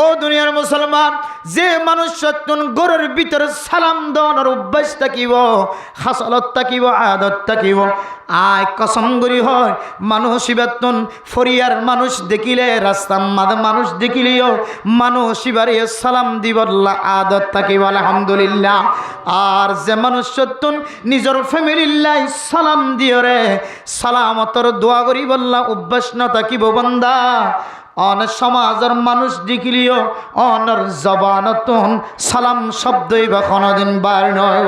ও দুনিয়ার মুসলমান, যে মানুষ সত্যন গরের ভিতরে সালাম দেওয়ার অভ্যাস থাকিব, হাসলত থাকিব, আদত থাকিব, আয় কসম করি হয় মানুষ বেতন ফরিয়ার মানুষ দেখিলে, রাস্তার মাঝে মানুষ দেখিলেও মানুষ এবারে সালাম দিবল্লা আদত থাকিব আলহামদুলিল্লাহ। আর যে মানুষ সত্যন নিজের ফ্যামিলিল্লাই সালাম দিও রে, সালামতর দোয়া করি বললা অভ্যাস না থাকিব বান্দা, অন সমাজের মানুষ দেখিলিও অনর জবানতন সালাম শব্দই বা কোনোদিন বার নয়।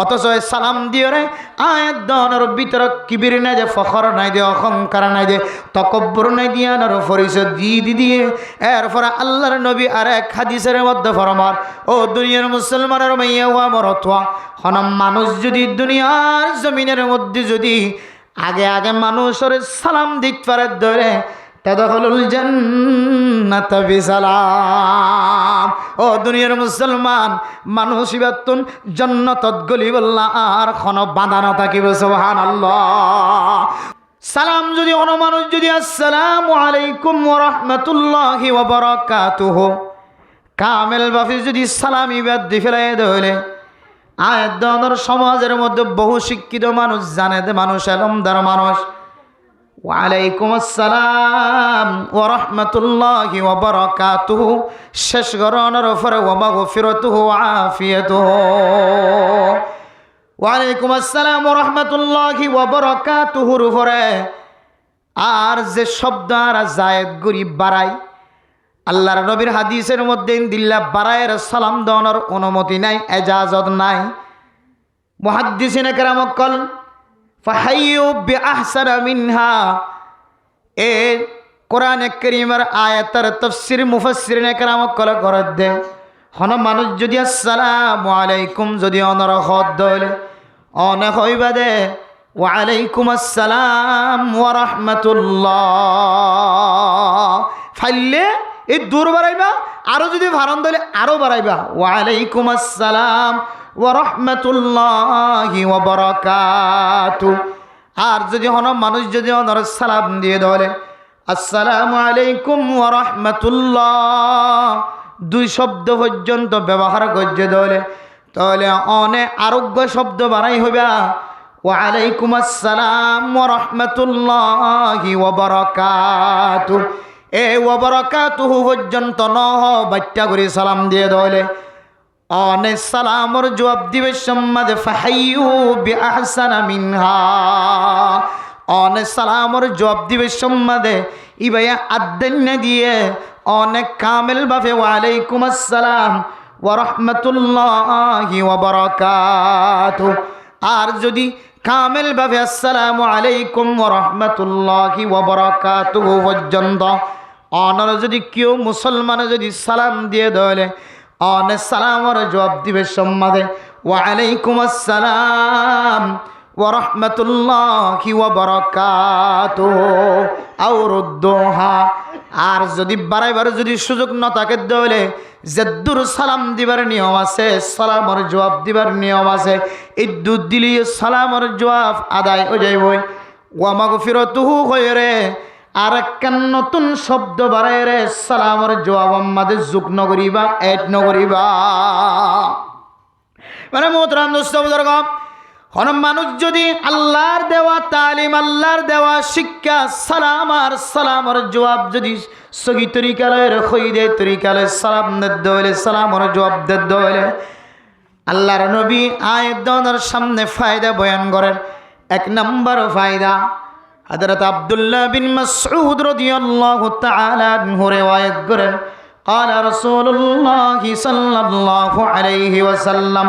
অথচ সালাম দিও রে আয়াত দনের ভিতরে কিবির নাই দে, ফখর নাই দে, অহংকার নাই দে, তকব্বর নাই দিয়া নর পরিচয় দিয়ে এরপরে আল্লাহর নবী আর এক হাদিসের মধ্যে ফরমান, ও দুনিয়ার মুসলমানের মাইয়া ওয়া মরতওয়া, হন মানুষ যদি দুনিয়ার জমিনের মধ্যে যদি আগে আগে মানুষের সালাম দিতে পারে ধরে তাদখুলুল জান্নাত বিসালাম। ও দুনিয়ার মুসলমান, মানুষ ইবাতুন জান্নাতত গলি বললা আর কোন বাধা না থাকিব সুবহানাল্লাহ। সালাম যদি কোন মানুষ যদি আসসালামু আলাইকুম ওয়া রাহমাতুল্লাহি ওয়া বারাকাতুহু কামেল ভাবে যদি সালাম ইবাদ দি ফেলে দলে আয়াত দনের সমাজের মধ্যে বহু শিক্ষিত মানুষ জানে যে মানুষ এলমদার মানুষ, ওয়ালাইকুম আসসালাম ওয়া রাহমাতুল্লাহি ওয়া বারাকাতুহু শেষ গরনের উপরে ওয়া মাগফিরাতুহু ওয়া আফিয়াতুহু, ওয়ালাইকুম আসসালাম ওয়া রাহমাতুল্লাহি ওয়া বারাকাতুহুর উপরে আর যে শব্দ আর জায়েদ গরিব বাড়াই, আল্লাহর নবীর হাদিসের মধ্যে দিল্লা বাড়ায়ের সালাম দেওয়ার অনুমতি নাই, এজাজত নাই। মুহাদ্দিসিনে কেরাম কল ফাহাইয়ু বিআহসানা মিনহা, এ কোরআনে কারীমের আয়াতের তাফসীর মুফাসসিরিনে কেরাম কল করে দে, হন মানুষ যদি আসসালামু আলাইকুম যদি অনর হদ দলে অনে হইবা দে ওয়ালাইকুম আসসালাম ওয়া রাহমাতুল্লাহ ফাইলে এই দূর বাড়াইবা, আরো যদি ভারণ দলে আরো বাড়াইবা ওয়ালাইকুম আসসালাম ওয়া রাহমাতুল্লাহি ওয়া বারাকাতুহু। আর যদি হন মানুষ যদি অনর সালাম দিয়ে দলে আসসালামু আলাইকুম ওয়া রাহমাতুল্লাহ দুই শব্দ পর্যন্ত ব্যবহার করছে দলে, তাহলে অনে আরোগ্য শব্দ বাড়াই হইবা ওয়ালাইকুম আসসালাম ওয়া রাহমাতুল্লাহি ওয়া বারাকাতুহু। এ ওয়া বারাকাতুহু পর্যন্ত নহ বাচ্চা করে সালাম দিয়ে দলে অনে সালামর জবাব দিবে সম্মাদে ফাহাইয়ু বিআহসানা মিনহা, অনে সালামর জবাব দিবে সম্মাদে ইবায়া আদ্দন্য দিয়ে অনেক কামেল ভাবে ওয়ালাইকুম আসসালাম ওয়া রাহমাতুল্লাহি ওয়া বারাকাতুহু। আর যদি কামেল ভাবে আসসালামু আলাইকুম ওয়া রাহমাতুল্লাহি ওয়া বারাকাতুহু পর্যন্ত অনর যদি কেউ মুসলমানে যদি সালাম দিয়ে দলে অনে সালামর জবাব দিবে সম্মাদে ওয়ালাইকুম আসসালাম ওয়া রাহমাতুল্লাহি ওয়া বারাকাতুহু আও রুদ্দুহা। আর যদি বারবার যদি সুযোগ না থাকে দলে যদ্দুর সালাম দিবার নিয়ম আছে, সালামর জবাব দিবার নিয়ম আছে, এই দুধ দিলি সালামর জবাব আদায় হয়ে যাইব। ওয়া মাগফিরাতুহু হয়ে আর একখান নতুন শব্দ বাড়ায় রে সালামর জবাব আমাদের যোগ নগরিবা এড নগরিবা। মানে মোহতারাম দোস্ত বুজুর্গ, কোন মানুষ যদি আল্লাহর দেওয়া তালিম আল্লাহর দেওয়া শিক্ষা সালাম আর সালামর জবাব যদি সহি তরিকালে রখই দে তরিকালে সালাম দলে সালামর জবাব দলে আল্লাহর নবী আয়াতের সামনে ফায়দা বয়ান করেন। এক নম্বর ফায়দা হযরত আব্দুল্লাহ বিন মাসউদ রাদিয়াল্লাহু তাআলা আনহু riwayat করেন قال رسول الله صلى الله عليه وسلم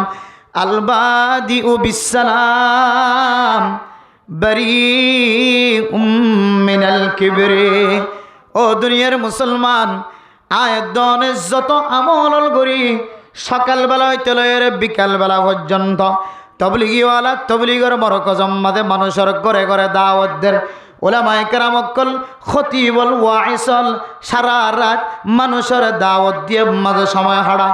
البادئ بالسلام بريء من الكبر। ও দুনিয়ার মুসলমান, আয়াতনে যত আমল করি সকালবেলা হইতে লয়ে বিকালবেলা পর্যন্ত তবলিগিওয়ালা তবলিগের মরকজম মাঝে মানুষের ঘরে ঘরে দাওয়াত দেন, ওলামায়ে কেরাম অকল খতিবল ওয়াইসল সারা রাত মানুষের দাওয়াত দিয়ে মাঝে সময় হারা।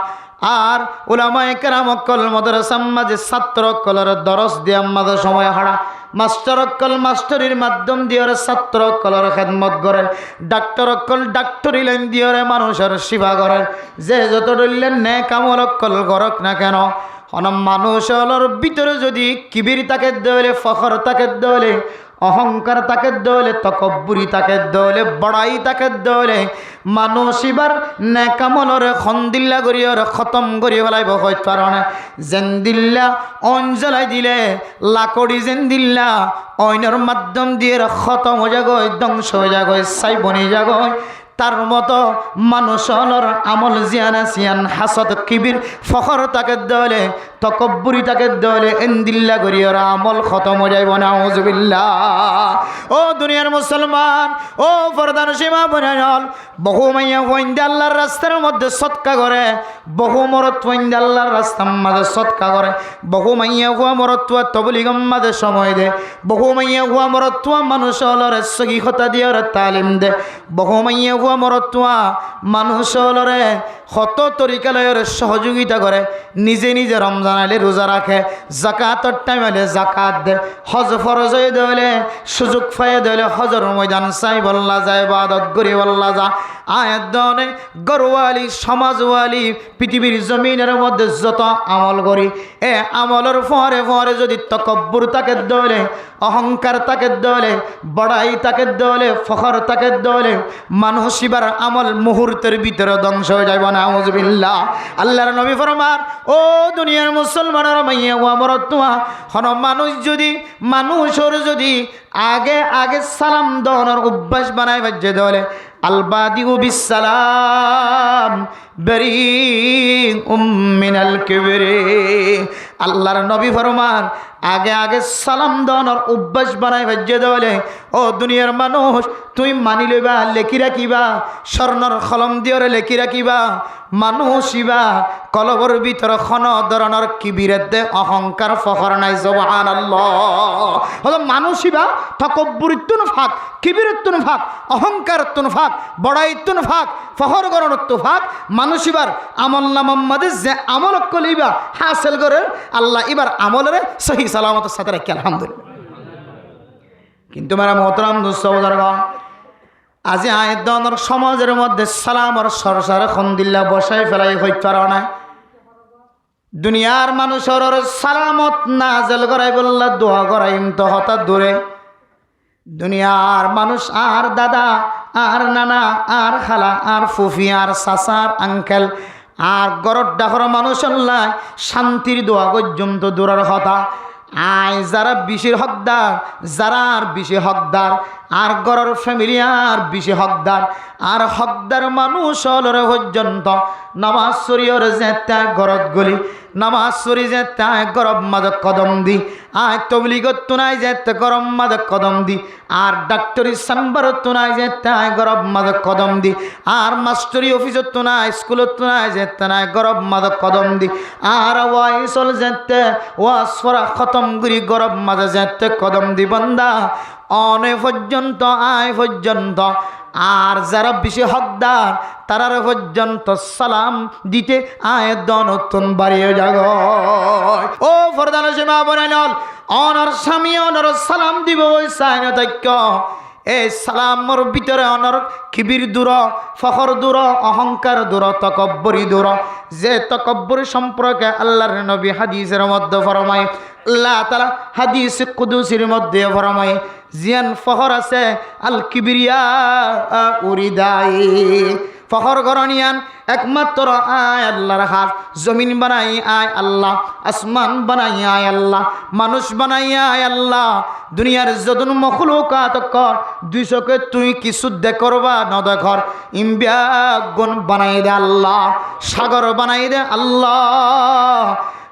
আর ওলামায়ে কেরাম অকল মাদ্রাসার মাঝে ছাত্র অকলের দরস দিয়ে মাঝে সময় হারা। মাস্টার অকল মাস্টারির মাধ্যম দিয়ে ছাত্র অকলের খেদমত করে, ডাক্তার অকল ডাক্তারি লাইন দিয়ে মানুষের সেবা করে। যে যত ডললেন নেক আমল অকল করক না কেন, মানুষের ভিতরে যদি কিবির তাকে দেলে, ফখর তাকে দেলে, অহংকার তাকে দলে, তকব্বুরি তাকে দলে, বড়াই তাকে দলে, মানুষ এবার নেকামলরে খন্দিল্লা করিয়ে খতম করিয়ে ফেলাইব। হয়তো কারণে জেন্দিল্লা অঞ্জলাই দিলে লাকড়ি জেন্দিল্লা অইনের মাধ্যম দিয়ে খতম হয়ে যাগয়, ধ্বংস হয়ে যাগয়, সাই বনি যাগয়। তার মতো মানুষের আমল জিয়ানা সিয়ান হাসদ কিবির ফখর তাকে দলে, তকব্বুরি তাকে দলে, এন্দিল্লা করিয়ে আমল খতম হয়ে যাইব। নাউজুবিল্লাহ। ও দুনিয়ার মুসলমান, ও ফরদান সীমা বনাল, বহু মাইয়া ওয়াইন্দা আল্লাহর রাস্তার মধ্যে সৎকা করে, বহু মরত ওয়াইন্দা আল্লাহর রাস্তার মাঝে সৎকা করে, বহু মাইয়া হুয়া মরতুয়া তবলিগম মাঝে সময় দে, বহু মাইয়া হুয়া মরতুয়া মানুষের সহিহতা দিয়ে তালিম দে, বহু মাইয়া হুয়া মরতুয়া মানুষের কত তরিকালয়ের সহযোগিতা করে, নিজে নিজে রমজান আইলে রোজা রাখে, জাকাতর টাইম আইলে জাকাত দে, হজ ফরজ হয়ে দেলে সুযোগ পাইয়ে দেলে হজর ময়দান চাই বল্লা যায়, ইবাদত করি বল্লা যা। আয়াত দনে গরওয়ালি সমাজওয়ালি পৃথিবীর জমিনের মধ্যে যত আমল করি, এ আমলের ফরে ফরে যদি তকব্বুর তাকে দলে, অহংকার তাকে দলে, বড়াই তাকে দলে, ফখর তাকে দলে, মানুষ এবার আমল মুহূর্তের ভিতরে ধ্বংস হয়ে যাইব। নাউজুবিল্লাহ। আল্লাহর নবী ফরমান, ও দুনিয়ার মুসলমানের মাইয়া ও আমার তোমা হন মানুষের যদি আগে আগে সালাম দেওয়ার অভ্যাস বানায় বাজ্যে দলে, আলবাদিউ বিসসালাম বারিউম মিনাল কিবরি। আল্লাহর নবী ফরমান, আগে আগে সালাম দেওয়ার অভ্যাস বানায় বাজ্যে দলে, ও দুনিয়ার মানুষ তুই মানি লইবা, লেখি রাখিবা, স্বর্ণর কলম দিয়ে লেখি রাখিবা, মানুষ ইবা কলবর ভিতরে খন ধরনের কিবিরের দে অহংকার ফখর নাই। সুবহানাল্লাহ। হলো মানুষ ইবা তকব্বুরিত্তুন ফাক, কিবিরত্তুন ফাক, অহংকারত্তুন ফাক, বড়াইত্তুন ফাক, ফখর গরণত্ব ফাক। মানুষ ইবার আমল নামাম্মাদে যে আমল কলিবা হাসিল করে, আল্লাহ এবার আমলের সহি সালামতের সাথে রাখি আলহামদুলিল্লাহ। কিন্তু মেরা মোহতারাম দোস্ত বুজুর্গ, আজি আয়তনের সমাজের মধ্যে সালামর সরসারে খন্দিল্লা বসাই ফেলাই হইতে পারে না। দুনিয়ার মানুষের সালামত নাজেল করাই বললা দোয়া করাইম তো হঠাৎ দূরে। দুনিয়ার মানুষ আর দাদা আর নানা আর খালা আর ফুফি আর চাচা আর আঙ্কেল আর গরর ডাকর মানুষ আল্লাহ শান্তির দোয়া পর্যন্ত দূরের কথা। আয় যারা বেশি হকদার, যারা আর বেশি হকদার, আর গরর ফ্যামিলি আর বেশি হকদার, আর হকদার মানুষ হলর পর্যন্ত নামাজ শরীয়র যেতে গরত গলি, নামাজ শরী যেতে গরব মাদক কদম দি, আয় তবলিগত তুনাই যেতে গরম মাদক কদম দি, আর ডাক্তারি চেম্বারত তুনাই যেতে গরব মাদক কদম দি, আর মাস্টারি অফিসত তুনাই স্কুলত তুনাই যেতে নাই গরব মাদক কদম দি, আর ওয়াইসল যেতে ওয়াস ফরা খতম গুরি গরব মাঝে যেতে কদম দি। বান্দা অনে পর্যন্ত আয় পর্যন্ত আর যারা বেশি হকদার তারার পর্যন্ত সালাম দিতে আয় দনতুন বাড়িয়ে যাগ। ও ফরদান সীমা বনাইল অনর স্বামী অনর সালাম দিব ওই সাইন তৈক্য। এই সালামর ভিতরে অনর কিবির দূর, ফখর দূর, অহংকার দূর, তকব্বরি দূর। যে তকব্বরি সম্পর্কে আল্লাহর নবী হাদিসের মধ্যে ফরমায়, আল্লাহ তাআলা হাদিস কুদসির মধ্যে ফরমায়, জিয়ান ফখর আছে আল কিবরিয়া উরিদাই, ফখর গরনিয়ান একমাত্র আয় আল্লাহর হাত। জমিন বানাই আয় আল্লাহ, আসমান বানাই আয় আল্লাহ, মানুষ বানাই আয় আল্লাহ। দুনিয়ার যদন মখলুকাত কর দুই চোখে তুই কিছু দেখরবা ন দেখর, ইম্বিয়া গুণ বানাই দে আল্লাহ, সাগর বানাই দে আল্লাহ,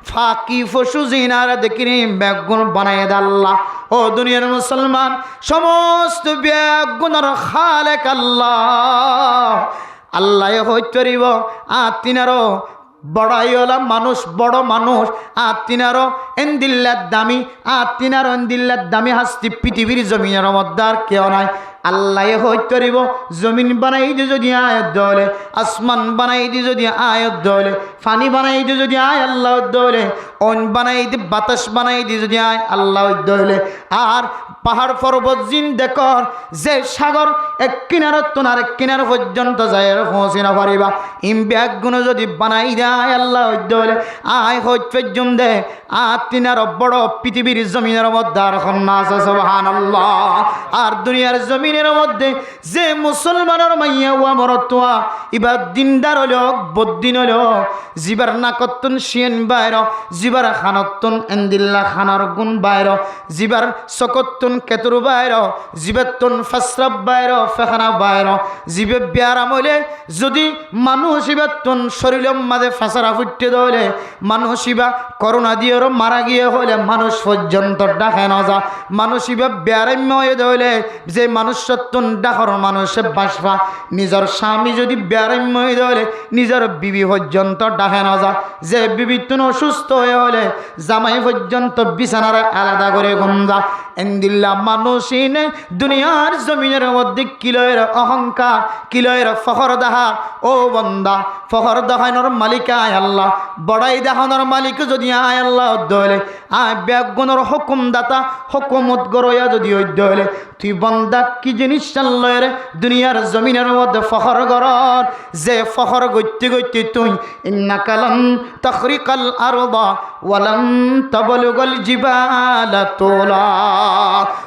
ফাঁকি ফসু জিনার দেখিনি ব্যাগুণ বানাই দে আল্লাহ। ও দুনিয়ার মুসলমান, সমস্ত ব্যাগুণের খালেক আল্লাহ। আল্লাহ হইতরিব আর তিনারও বড়াইওয়ালা মানুষ, বড় মানুষ আর তিনারও এন্দিল্লার দামি, আর তিনারও এন্দিল্লার দামি হাস্তি পৃথিবীর জমিনের মধ্যে আর কেউ নাই। আল্লাহ হইতে পারিব জমিন বানাই দি যদি আয়াত দলে আসমান বানাই দি যদি আয়াত দলে পানি বানাই দি যদি আয় আল্লাহ দলে অন বানাই দি বাতাস বানাই দি যদি আয় আল্লাহ দলে আর পাহাড় পর্বত জিন দেখর যে সাগর এক কিনারত তো আরেক কিনার পর্যন্ত যায় পৌঁছে না পারিবা ইমব্যাগ গুণ যদি বানাই দেয় আল্লাহ দলে আয় হইত পর্যন্ত দে আর তিনার বড় পৃথিবীর জমিনের মধ্যে আর খন্না আছে সুবহানাল্লাহ আর দুনিয়ার জমিনের মধ্যে যে মুসলমানের মাইয়া ওয়া মরতুয়া ইবা দিনদার হলো বদ্দিন হলো জিবার নাকতুন শিয়েন বাইর জিবার খানতুন এন্দিল্লা খানার গুণ বাইর জিবার সকতুন কেতুর বাইর জিবাতুন ফাসরাব বাইর ফেখানা বাইর জিবে ব্যারাম হলে যদি মানুষ ইবাতুন শরীরের মাঝে ফাসারা ফুটতে দলে মানুষ ইবা করোনা দিয়ে মারা গিয়ে হলে মানুষ পর্যন্ত ডাকে না যা মানুষ ইবা ব্যারাম্য হয়ে দলে যে মানুষ সত্যন ডাকর মানুষে বাসবা নিজের স্বামী যদি ব্যারাম্য হয়ে দলে নিজের বিবি পর্যন্ত ডাকে না যা যে বিবি তুন অসুস্থ হয়ে হলে জামাই পর্যন্ত বিছানার আলাদা করে গঞ্জা এন্দিল্লা মানুষই নে দুনিয়ার জমিনের মধ্যে কিলয়ের অহংকার কিলয়ের ফখর দাহা ও বন্দা ফখর দাহানোর মালিক আয় আল্লাহ বড়াই দাহানোর মালিক যদি আয় আল্লাহ দলে আয় ব্যাগুণর হুকুমদাতা হুকুমত গরয়া যদি দলে তুই বন্দা কি জিনিস চাল্লয়ের দুনিয়ার জমিনের মধ্যে ফখর গরর যে ফখর গইতে গইতে তুই ইন্নাকালাম তাখরিকাল আরদা ওয়ালাম তাবলুগাল জিবালা তোলা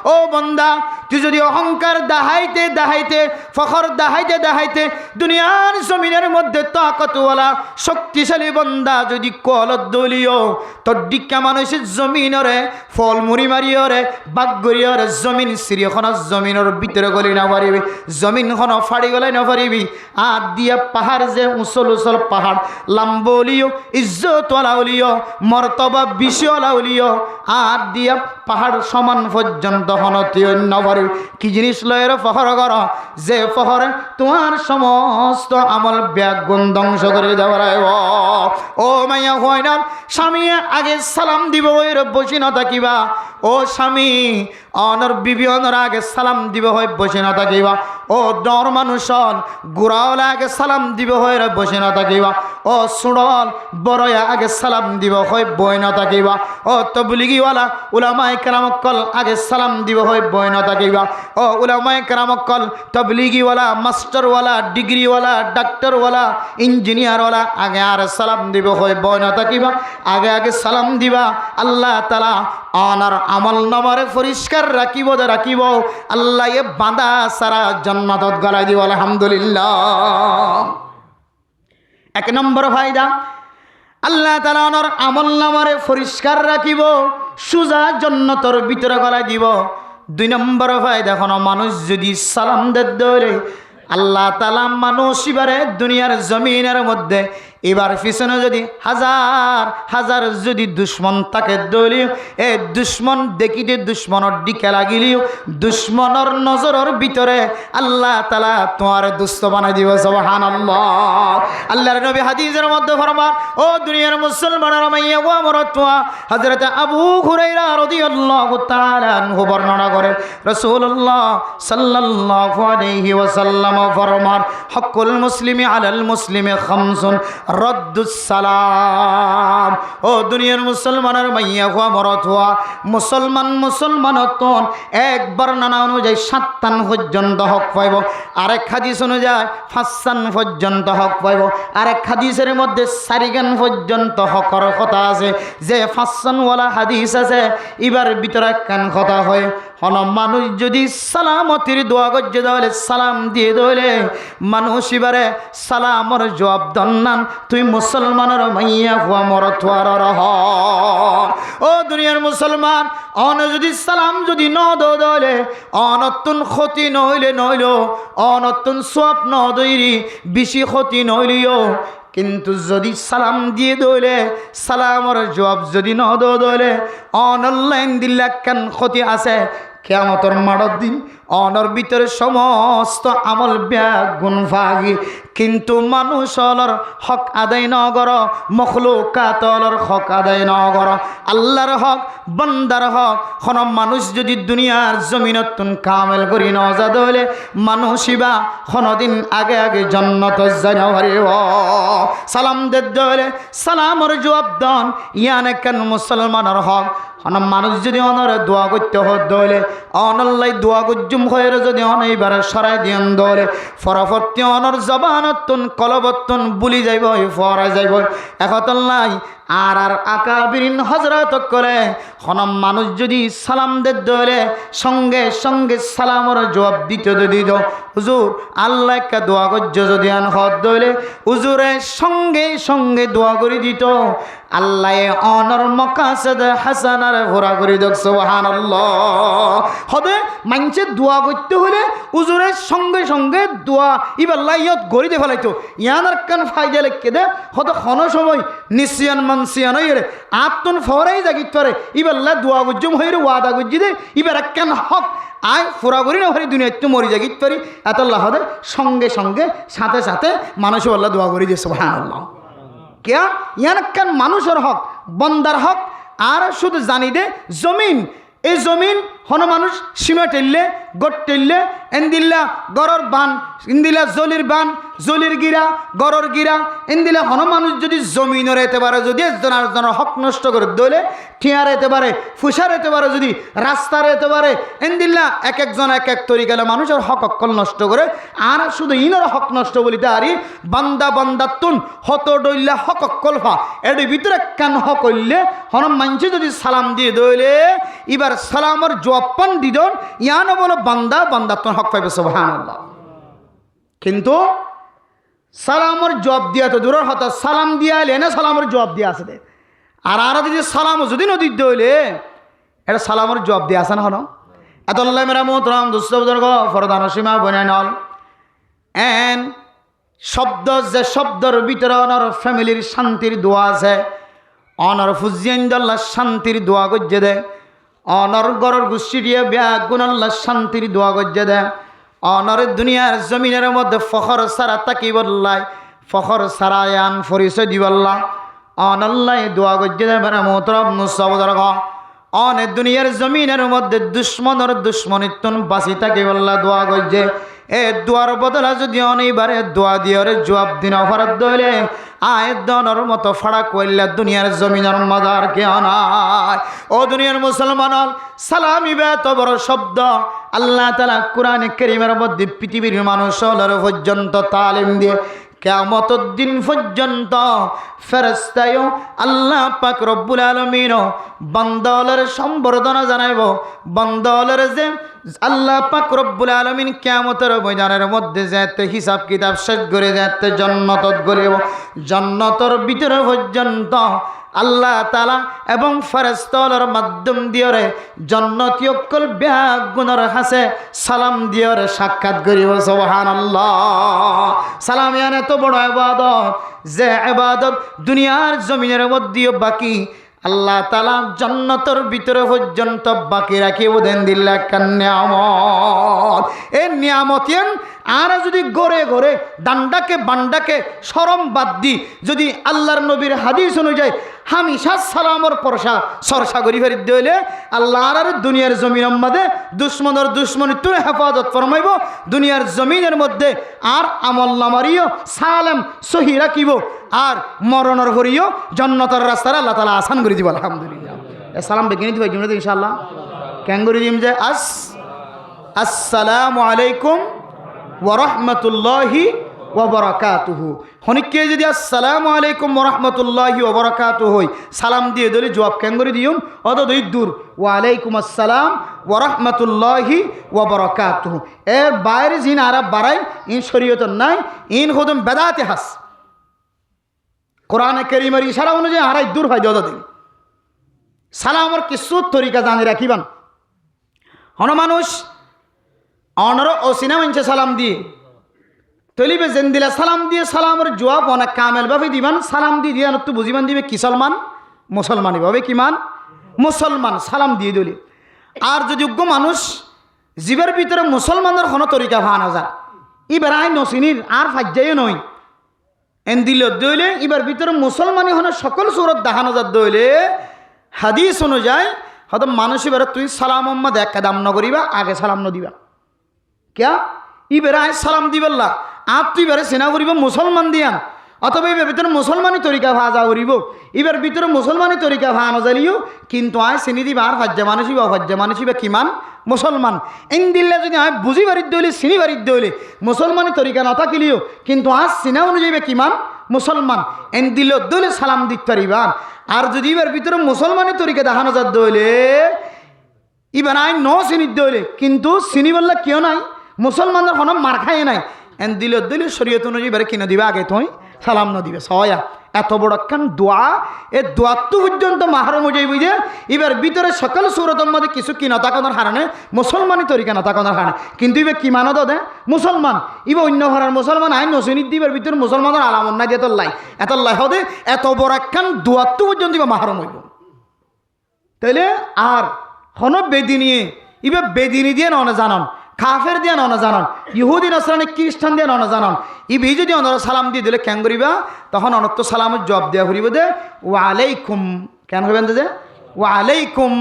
ও বন্দা তুই যদি অহংকার দাহাইতে দাহাইতে ফখর দাহাইতে দাহাইতে দুনিয়ার জমিনের মধ্যে তাকতওয়ালা শক্তিশালী বন্দা যদি কলত দলিও তোর ডিক্কা মানুষের জমিনরে ফল মুড়ি মারিয়রে বাগগরিয়রে জমিন সিরিয়খনৰ জমিনের ভিতরে গলি না পারিবি জমিনখন ফাড়ি গলাই না পারিবি আর দিয়া পাহাড় যে উঁচল উঁচল পাহাড় লাম্বলিও ইজ্জতওয়ালা উলিও মর্তবা বিশওয়ালা উলিও আর দিয়া পাহাড় সমান পর্যন্ত হনতি অন্য পারিবি কি জিনিস লয়ের ফখর কর যে ফখরে তোমার সমস্ত আমল ব্যাগ গুণ ধ্বংস করে দেওয়ার ও মাইয়া হয় না স্বামী আগে সালাম দিব ওই বসি না থাকিবা ও স্বামী অনর বিবি অনর আগে সালাম দিব হয় বসে না থাকিবা ও ডর মানুষন গুড়াওয়ালা আগে সালাম দিব হয় বসে না থাকিবা ও সুড়ল বড়য়া আগে সালাম দিব হয় বই না থাকিবা ও তবলিগিওয়ালা উলামায়ে কেরামকল আগে সালাম দিব হয় বই না থাকিবা ও উলামায়ে কেরামকল তবলিগিওয়ালা মাস্টারওয়ালা ডিগ্রিওয়ালা ডাক্তারওয়ালা ইঞ্জিনিয়ারওয়ালা আগে আর সালাম দিব হয় বই না থাকিবা আগে আগে সালাম দিবা আল্লাহ তাআলা অনার আমল নামারে পরিষ্কার রাখিব রাখিব আল্লাহ এ বাঁধা সারা জান্নাতত গলায় দিব আলহামদুলিল্লাহ এক নম্বর ফায়দা আল্লাহ তাআলা ওনার আমল নামারে পরিষ্কার রাখিব সুজা জান্নাতের ভিতরে গলায় দিব দুই নম্বর ফায়দা কোনো মানুষ যদি সালাম দেয় আল্লাহ তাআলা মানুষ এবারে দুনিয়ার জমিনের মধ্যে এবার পিছনে যদি হাজার হাজার যদি দুশ্মন তাকে দলিও এ দুশ্মন দেখিতে দুশ্মনের দিকে লাগিলিও দুশ্মনের নজরের ভিতরে আল্লাহ তাআলা তোমার দুষ্ট বানাই দিব সুবহানাল্লাহ আল্লাহর নবী হাদিসের মধ্যে ফরমান ও দুনিয়ার মুসলমানের মাইয়া ওয়া মরতুয়া হযরত আবু হুরায়রা রাদিয়াল্লাহু তাআলা আনহু বর্ণনা করে রাসূলুল্লাহ সাল্লাল্লাহু আলাইহি ওয়াসাল্লাম ফরমান হকুল মুসলিমি আলাল মুসলিমি খামসুন রদ্দুস সালাম ও দুনিয়ার মুসলমানের মাইয়া হওয়া মরত হওয়া মুসলমানতন একবার নানা অনুযায়ী 7 টান পর্যন্ত হক পাইব আরেক হাদিস অনুযায়ী 5 টান পর্যন্ত হক পাইব আরেক হাদিসের মধ্যে 4 গান পর্যন্ত হকর কথা আছে যে 5 টানওয়ালা হাদিস আছে এবার ভিতরে কান কথা হয় হন মানুষ যদি সালামতির দোয়া করছে তাহলে সালাম দিয়ে দলে মানুষ এবারে সালামর জবাব দন্নান তুই মুসলমানের মাইয়া হুয়া মরথুয়ার রহ ও দুনিয়ার মুসলমান অন যদি সালাম যদি ন দলে অনতুন ক্ষতি নইলে নইল অনতুন সব ন দইরি বেশি ক্ষতি নইলিও কিন্তু যদি সালাম দিয়ে দইলে সালামর জবাব যদি ন দলে অনলাইন দিল্লা কেন ক্ষতি আছে কিয়ামতের মাড়র দিন অনর ভিতরে সমস্ত আমল ব্যাগুণ ভাগি কিন্তু মানুষ অলর হক আদায় নগর মখলুকাত অলর হক আদায় নগর আল্লাহর হক বান্দার হক কোন মানুষ যদি দুনিয়ার জমিনতুন কামেল করি নজাদ হলে মানুষিবা কোনদিন আগে আগে জান্নাত যাইতে পারিব সালাম দিলে সালামর জবাব দান ইয়ানে কেন মুসলমানের হক অন মানুষ যদি অনরে দোয়া করতে হলে অনল্লাই দোয়া গুজুম হয়ে যদি অনেকবার সরাই দিন দলে ফরাফর্তি অনর জবানতুন কলবতুন বুলি যাইব ফরা যাইব একতল্লাই আর আকাবিরিন হজরত করে হনম মানুষ যদি সালাম দলে সঙ্গে সঙ্গে সালামর জবাব দিতে দিত হুজুর আল্লাহ একটা দোয়া গজ্য যদি আন হদ দলে হুজুরে সঙ্গে সঙ্গে দোয়া করে দিত আল্লাহ অনর মকাসদ হাসানার ভরা করে দেখ সুবহানাল্লাহ হবে মানুষের দোয়া করতে হলে হুজুরের সঙ্গে সঙ্গে দোয়া ইবাল্লাহ ইয়ত গড়ি দে ফেলাইতো ইয়ানার কান ফায়দা লেখকে দে হয়তো ক্ষণ সময় নিশ্চিয়ান মানসিয়ান হয়ে আত্মন ফরাই জাগিত পারে ইবাল্লাহ দোয়া গুজুম হয়ে ওয়াদা গুজি দে ইবার একখান হক আয় ফোরা করি না হরি দুনিয়া একটু মরি জাগিত পারি এত আল্লাহ হদে সঙ্গে সঙ্গে সাথে সাথে মানুষও আল্লাহ দোয়া করি দিয়ে সুবহানাল্লাহ কে ইয়ান একখান মানুষের হক বন্দার হক আর শুধু জানি দে জমিন এই জমিন হন মানুষ সীমা টেললে গট টেললে এন্দিল্লা গরর বান ইন্দিলা জলির বান জলির গিরা গরর গিরা এন্দিলা হন মানুষ যদি জমিনের এতে পারে যদি একজনের হক নষ্ট করে দলে ঠিয়ার এতে পারে ফুসার এতে পারে যদি রাস্তার এতে পারে এন্দিল্লা এক একজন এক এক তরি গেলে মানুষের হক অক্কল নষ্ট করে আর শুধু ইনর হক নষ্ট বলিতে আরি বান্দা বান্দাতুন হত ডইল্লা হক অক্কল ফা এর ভিতরে কেন হক হইলে হন মানুষে যদি সালাম দিয়ে দইলে এবার সালামর জবাব দিদন ইয়ান বলো বান্দা বান্দাতুন হক পাইবে সুবহানাল্লাহ কিন্তু সালামর জবাব দিয়া তো দূরের হতা সালাম দিয়া এলে না সালামর জবাব দিয়া আছে দে আর আর যদি সালাম যদি নদী হইলে এটা সালামর জবাব দিয়া আছে না হন এত আল্লাহ মেরা মোহতরম দুঃসবদর্গ ফরদান সীমা বনায় নল এন শব্দ যে শব্দর ভিতরে অনর ফ্যামিলির শান্তির দোয়া আছে অনর ফুজিয়ান্দাল্লাহ শান্তির দোয়া গজ্জে দেয় অনর গরর গুষ্টি দিয়ে ব্যাগুন আল্লাহ শান্তির দোয়া গজ্জে দেয় অনর দুনিয়ার জমিনের মধ্যে ফখর সারা তাকি বললাই ফখর সারায়ান পরিচয় দিবল্লা অনল্লাই দোয়া গজ্জে দেয় মেরা মোহতরম নুসবদর্গ অনেক দুনিয়ার জমিনের মধ্যে দুশ্মনের দুশ্মনিত্তন বাঁচি তাকি বললা দোয়া গজ্জে এ দোয়ার বদলা যদি অনেকবারে দোয়া দিয়ে জবাব দিন অফারত দইলে আয় দনর মতো ফাড়া কইলা দুনিয়ার জমিনের মজার কে অনায় ও দুনিয়ার মুসলমান সালামি এত বড় শব্দ আল্লাহ তাআলা কোরআনে কারীমের মধ্যে পৃথিবীর মানুষ পর্যন্ত তালিম দিয়ে কিয়ামতের দিন পর্যন্ত ফেরেশতায়ও আল্লাহ পাক রব্বুল আলামিন বান্দাদের সম্বর্ধনা জানাইব বান্দাদের যে আল্লাহ পাক রব্বুল আলামিন কিয়ামতের ময়দানের মধ্যে যেতে হিসাব কিতাব শেষ করে যেতে জান্নাতত গরিব জান্নাতের ভিতরে পর্যন্ত আল্লাহ তাআলা এবং ফেরেশতাদের মাধ্যম দিয়ে জান্নাতি অকল ব্যাগুণের কাছে সালাম দিয়ে সাক্ষাৎ করিব সুবহানাল্লাহ সালাম ইয়ান এত বড় ইবাদত যে ইবাদত দুনিয়ার জমিনের মধ্যে বাকি আল্লাহ তাআলা জান্নাতের ভিতরে পর্যন্ত বাকি রাখিব দেন দিল্লা কান নিয়ামত এই নিয়ামতেন আর যদি গড়ে গড়ে ডান্ডাকে বান্ডাকে শরম বাদ দি যদি আল্লাহর নবীর হাদিস অনুযায়ী হামেশা সালামর পরশা সরসা করি ফেরি দিলে আল্লাহর আর দুনিয়ার জমিনের মধ্যে দুশ্মনের দুশ্মনী তুলে হেফাজত ফরমাইব দুনিয়ার জমিনের মধ্যে আর আমল নামারিও সালাম সহি রাখিব আর মরণের ভরিও জান্নাতের রাস্তায় আল্লাহ তাআলা আসান করে দিব আলহামদুলিল্লাহ সালাম বেগিনি দিব ইনশাআল্লাহ কেন করে দিম যে আসসালামু আলাইকুম ওয়া রাহমাতুল্লাহি ওয়া বারাকাতুহু হনিকে যদি আসসালামু আলাইকুম ওয়া রাহমাতুল্লাহি ওয়া বারাকাতুহু সালাম দিয়ে দলি জবাব কেন করে দিম অত দুই দূর ওয়া আলাইকুম আসসালাম ওয়া রাহমাতুল্লাহি ওয়া বারাকাতুহু এর বাইরে জিন আরব বাড়াই ইন শরীয়ত নাই ইন হুদম বেদাতে হাস কোরআনে কারীমের ইশারা অনুযায়ী হারাই দূর হয় যত দিন সালামর কিছু তরিকা জানি রাখিবান হন মানুষ অনর অসিনা মানছে সালাম দিয়ে তলিবে যেন দিলা সালাম দিয়ে সালামের জবাব অনেক কামেল ভাবে দিবান সালাম দিয়ে দিয়ে তো বুঝিবান দিবে কি সলমান মুসলমানই ভাবে কিমান মুসলমান সালাম দিয়ে দিলে আর যদি যোগ্য মানুষ জীবের ভিতরে মুসলমানের কোনো তরিকা ভান হাজার এবার আই নসিনির আর ফাজ্জাইও নয় এন দিল দইলে এবার ভিতরে মুসলমানি হন সকল সুরত দেখানো যার দইলে হাদিস অনুযায়ী হয়তো মানুষ এবার তুই সালাম মোহাম্মদ এক কাদাম নগরিবা আগে সালাম ন দিবা ক্যা ইবেরা আয় সালাম দিবেল্লা আর তুই এবারে সেনা করিব মুসলমান দিয়ান অথবা এবার ভিতরে মুসলমানি তরিকা ভাজা করিব এবার ভিতরে মুসলমানি তরিকা ভানো জালিও কিন্তু আয় চিনি দিবা আর ফাজ্জা মানুষই বা ফাজ্জা মানুষই বা কিমান মুসলমান এন দিল্লা যদি আয় বুঝি বাড়ির দইলে চিনি বাড়ির দইলে মুসলমানি তরিকা না থাকিলেও কিন্তু আজ চিনা অনুযায়ী কিমান মুসলমান এন দিল দইলে সালাম দিতে পারিবা আর যদি এবার ভিতরে মুসলমানি তরিকা দেখানো যার দইলে এবার আয় ন চিনি দইলে কিন্তু চিনি বললে কেউ নাই মুসলমানের কোনো মার খায় নাই এন দিল দইলে শরীয়ত অনুযায়ী এবারে কিনে দিবা আগে তুই সালাম ন দিবে সয়া এত বড় একখান দোয়া এ দোয়া তো পর্যন্ত মাহরম হয়ে বুঝে এবার ভিতরে সকল সুরতের মধ্যে কিছু কি না তাকানোর হারানে মুসলমানি তরিকা না তাকানোর হারানে কিন্তু এবার কি মানত দে মুসলমান এবার অন্য ঘরের মুসলমান আইন নসিনির দিবার ভিতরে মুসলমানের আলামত নাই দিয়ে লাই এত লাই হদে এত বড় একখান দোয়া তো পর্যন্ত এবার মাহরম হইব তাইলে আর হন বেদি নিয়ে এবার বেদিনী দিয়ে ননে জানন কাফের দিয়ে ননা জানান ইহুদি নাসরানি খ্রিস্টান দিয়ে ননা জানান ইবি যদি অনরা সালাম দিয়ে দিলে কেন করিবা তখন অনত্ত সালামের জবাব দেওয়া করিব দে ওয়ালাইকুম কেন হইবেন যে ওয়ালাইকুম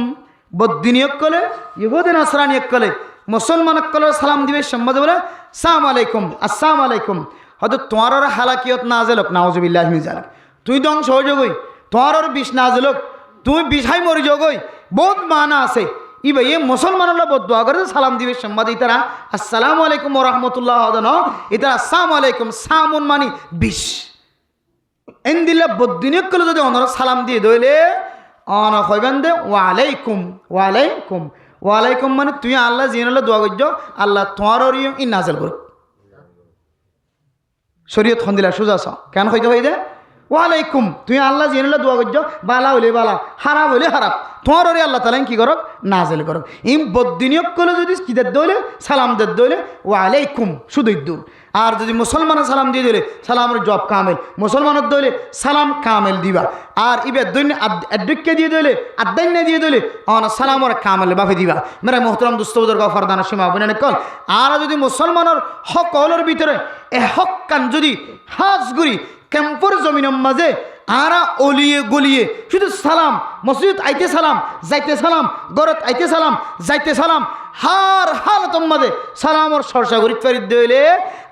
বদ্দিনিয়ক কলে ইহুদি নাসরানিয়ক কলে মুসলমান কলে সালাম দিবে সম্বাদ বলে সালাম আলাইকুম আসসালামু আলাইকুম হয়তো তোমার হালাকিয়ত না জেলক নাউজুবিল্লাহি মিন জালিক তুই ধ্বংস হয়ে যাবই তোমার বিষ না জেলক তুই বিষাই মরি যাবই বহুত মানা আছে ইবে এ মুসলমানরা বদুয়া করে সালাম দিবে সম্বাদ ইতারা আসসালামু আলাইকুম ওয়া রাহমাতুল্লাহ আদান ইতারা আসসালামু আলাইকুম সামুন মানি বিশ এন দিলে বদ্দিনিয়ক কলে যদি অনরা সালাম দিয়ে দইলে অন কইবেন দে ওয়ালাইকুম ওয়ালাইকুম ওয়ালাইকুম মানে তুই আল্লাহ জিনাল্লাহ দোয়া করছ আল্লাহ তোমার ই নাজেল করুক শরীয়ত খন দিলা সোজা ছ কেন কইতে হই দে ওয়ালাইকুম তুই আল্লাহ জিনাল্লাহ দোয়া করছ বালা হইলে বালা হারাপ হইলে হারাপ তোমার ওরে আল্লাহ তালা কি করক নাজেল করক ইম বদ্দিনিয়ক করলে যদি কিদের দইলে সালাম দের দইলে ওয়ালাইকুম শুধুই দূর আর যদি মুসলমানের সালাম দিয়ে দিলে সালামের জব কামেল মুসলমানের দইলে সালাম কামেল দিবা আর ইবে দৈন্য আদ্যকে দিয়ে দিলে আদান্য দিয়ে দিলে অন সালামর কামেল বাফে দিবা মেরা মোহতরম দুস্তবদর গফরদানা সীমা বনে কল আর যদি মুসলমানের হক হলের ভিতরে এ হক কান যদি হাজ গুরি ক্যাম্পর জমিনের মাঝে আরা অলিয়ে গলিয়ে শুধু সালাম মসজিদ আইতে সালাম যাইতে সালাম গরত আইতে সালাম যাইতে সালাম হার হালতম মাঝে সালামর সরসা গরিত ফেরিত দিলে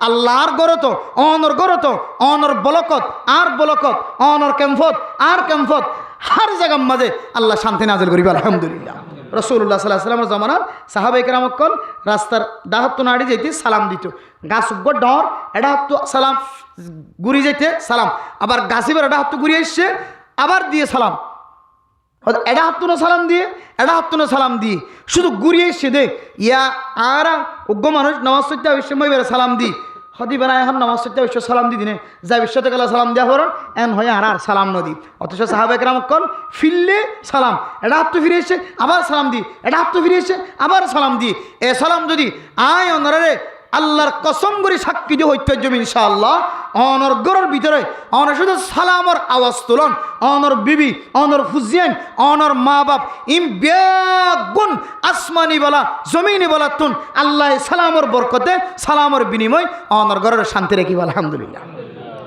আল্লাহর গরত অনর বলকত আর বলকত অনর ক্যাম্পত আর ক্যাম্পত হার জায়গার মাঝে আল্লাহ শান্তি নাজিল করিবে আলহামদুলিল্লাহ রসুল্লাহ সাল্লাহ সাল্লামের জমানার সাহাবাই কেরামকল রাস্তার ডাহাত নাড়ি যাইতে সালাম দিত গাছ উগ্র ডর এটা হাত সালাম ঘুরি যাইতে সালাম আবার গাছিবার এটা হাত ঘুরিয়ে এসছে আবার দিয়ে সালাম এটা হাত সালাম দিয়ে এটা হাত সালাম দিয়ে শুধু ঘুরিয়ে এসছে দে ইয়া আর উগ্র মানুষ নামাজ পড়তে অবশ্যই সালাম দি হদি বেড়া এখন নামাজ পড়তে অবশ্য সালাম দি দিনে যা বিশ্বতে গেলে সালাম দেওয়া হর এন হয়ে আর সালাম নদী অথচ সাহাবা কেরামকল ফিরলে সালাম এটা হাত ফিরে এসছে আবার সালাম দি এটা হাত ফিরে এসছে আবার সালাম দি এ সালাম যদি আয় অনারে আল্লাহর কসম করে সাক্ষী দিয়ে হইতে যাবে ইনশাআল্লাহ অনর গরর ভিতরে অনর শুধু সালামর আওয়াজ তুলন অনর বিবি অনর ফুজিয়ান অনর মা বাপ ইম বেগুন আসমানি বলা জমিনি বলা তুন আল্লাহ সালামর বরকতে সালামর বিনিময় অনর গরর শান্তি রেখি আলহামদুলিল্লাহ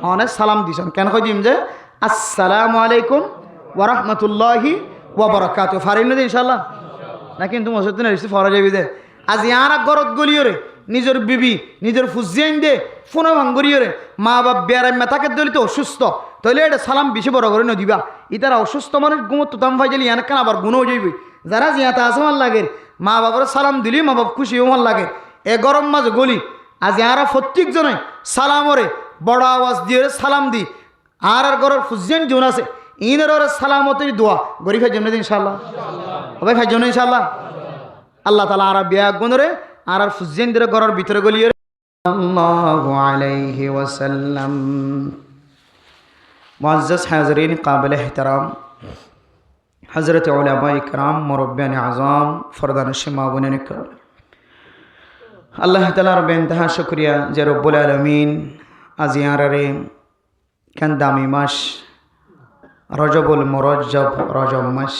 অনেক সালাম দিছেন কেন কই দিম যে আসসালামু আলাইকুম ওয়া রাহমাতুল্লাহি ওয়া বারাকাতুহু ফারিন না ইনশাআল্লাহ না কিন্তু মসজিদ না রিসি ফরা যাবি দে আজ ইয়ারা গরত গলিও রে নিজের বিবি নিজের ফুজিয়াইন দে ফোন ভাঙ্গরিও রে মা বাপ বেড়াই মেথাকে দলি তো অসুস্থ তাহলে এটা সালাম বেশি বড় করে নদিবা ইতারা অসুস্থ মানুষ গুমো তুতাম ভাই গেলি এনাকান আবার গুণও যাইবি যারা জিয়াতে আসে ভাল লাগে মা বাবার সালাম দিলি মা বাপ খুশিও ভাল লাগে এ গরম মাঝে গলি আজ ইয়ারা প্রত্যেক জনে সালামরে বড় আওয়াজ দিয়ে সালাম দি আর গরর ফুজিয়াইন জন আছে ইনের ওর সালামতের দোয়া গরিব ভাই জন্য ইনশাআল্লাহ হবে ভাই জন্য ইনশাআল্লাহ আল্লাহ তাআলা আর বিয়া গুণরে আর ফুজিয়ানদের গরর ভিতরে গলিয়ে সাল্লাল্লাহু আলাইহি ওয়াসাল্লাম মুআজ্জাজ হাজরিন কাবিল ইহতিরাম হযরত উলামা ইকরাম মুরব্বিয়ান আযম ফরদান শিমা বনেন কর আল্লাহ তাআলার বেইনতাহা শুকরিয়া যে রব্বুল আলামিন আজ ইয়ারে কেন দামি মাস রজবুল মুরজ্জব রজব মাস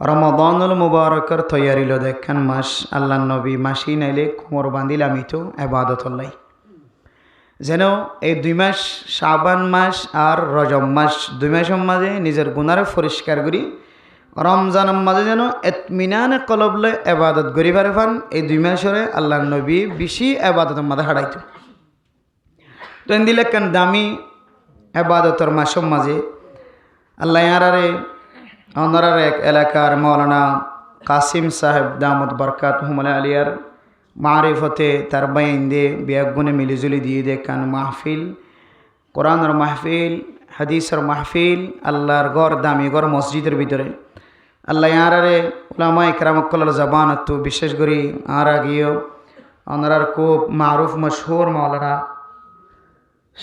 রমাদানুল মুবারকর তৈয়ারি লো দেখেন মাস আল্লাহ নবী মাসি নাইলে কোমর বান্ধিলাম তো এবাদত লাই যেন এই 2 মাস শাবান মাস আর রজব মাস 2 মাসের মাঝে নিজের গুনারে পরিষ্কার করি রমজানের মাঝে যেন এতমিনানে কলবলে এবাদত করি পারে পান এই 2 মাসরে আল্লাহ নবী বেশি এবাদতের মাঝে হারাইতো তো দিলে কেন দামি এবাদতের মাসের মাঝে আল্লাহ ইয়ারারে অনারার এক এলাকার মৌলানা কাসিম সাহেব দামত বরকাত হুমলা আলিয়ার মারিফতে তার বাইন দিয়ে বিয়াগুনে মিলিজুলি দিয়ে দেখান মাহফিল কোরআনের মাহফিল হাদিসের মাহফিল আল্লাহর গড় দামি গড় মসজিদের ভিতরে আল্লাহ ইয়ারারে উলামা ইকরামকলের জবানত বিশেষ করে আর আগিয়েও ওনারার খুব মারুফ মশহুর মৌলানা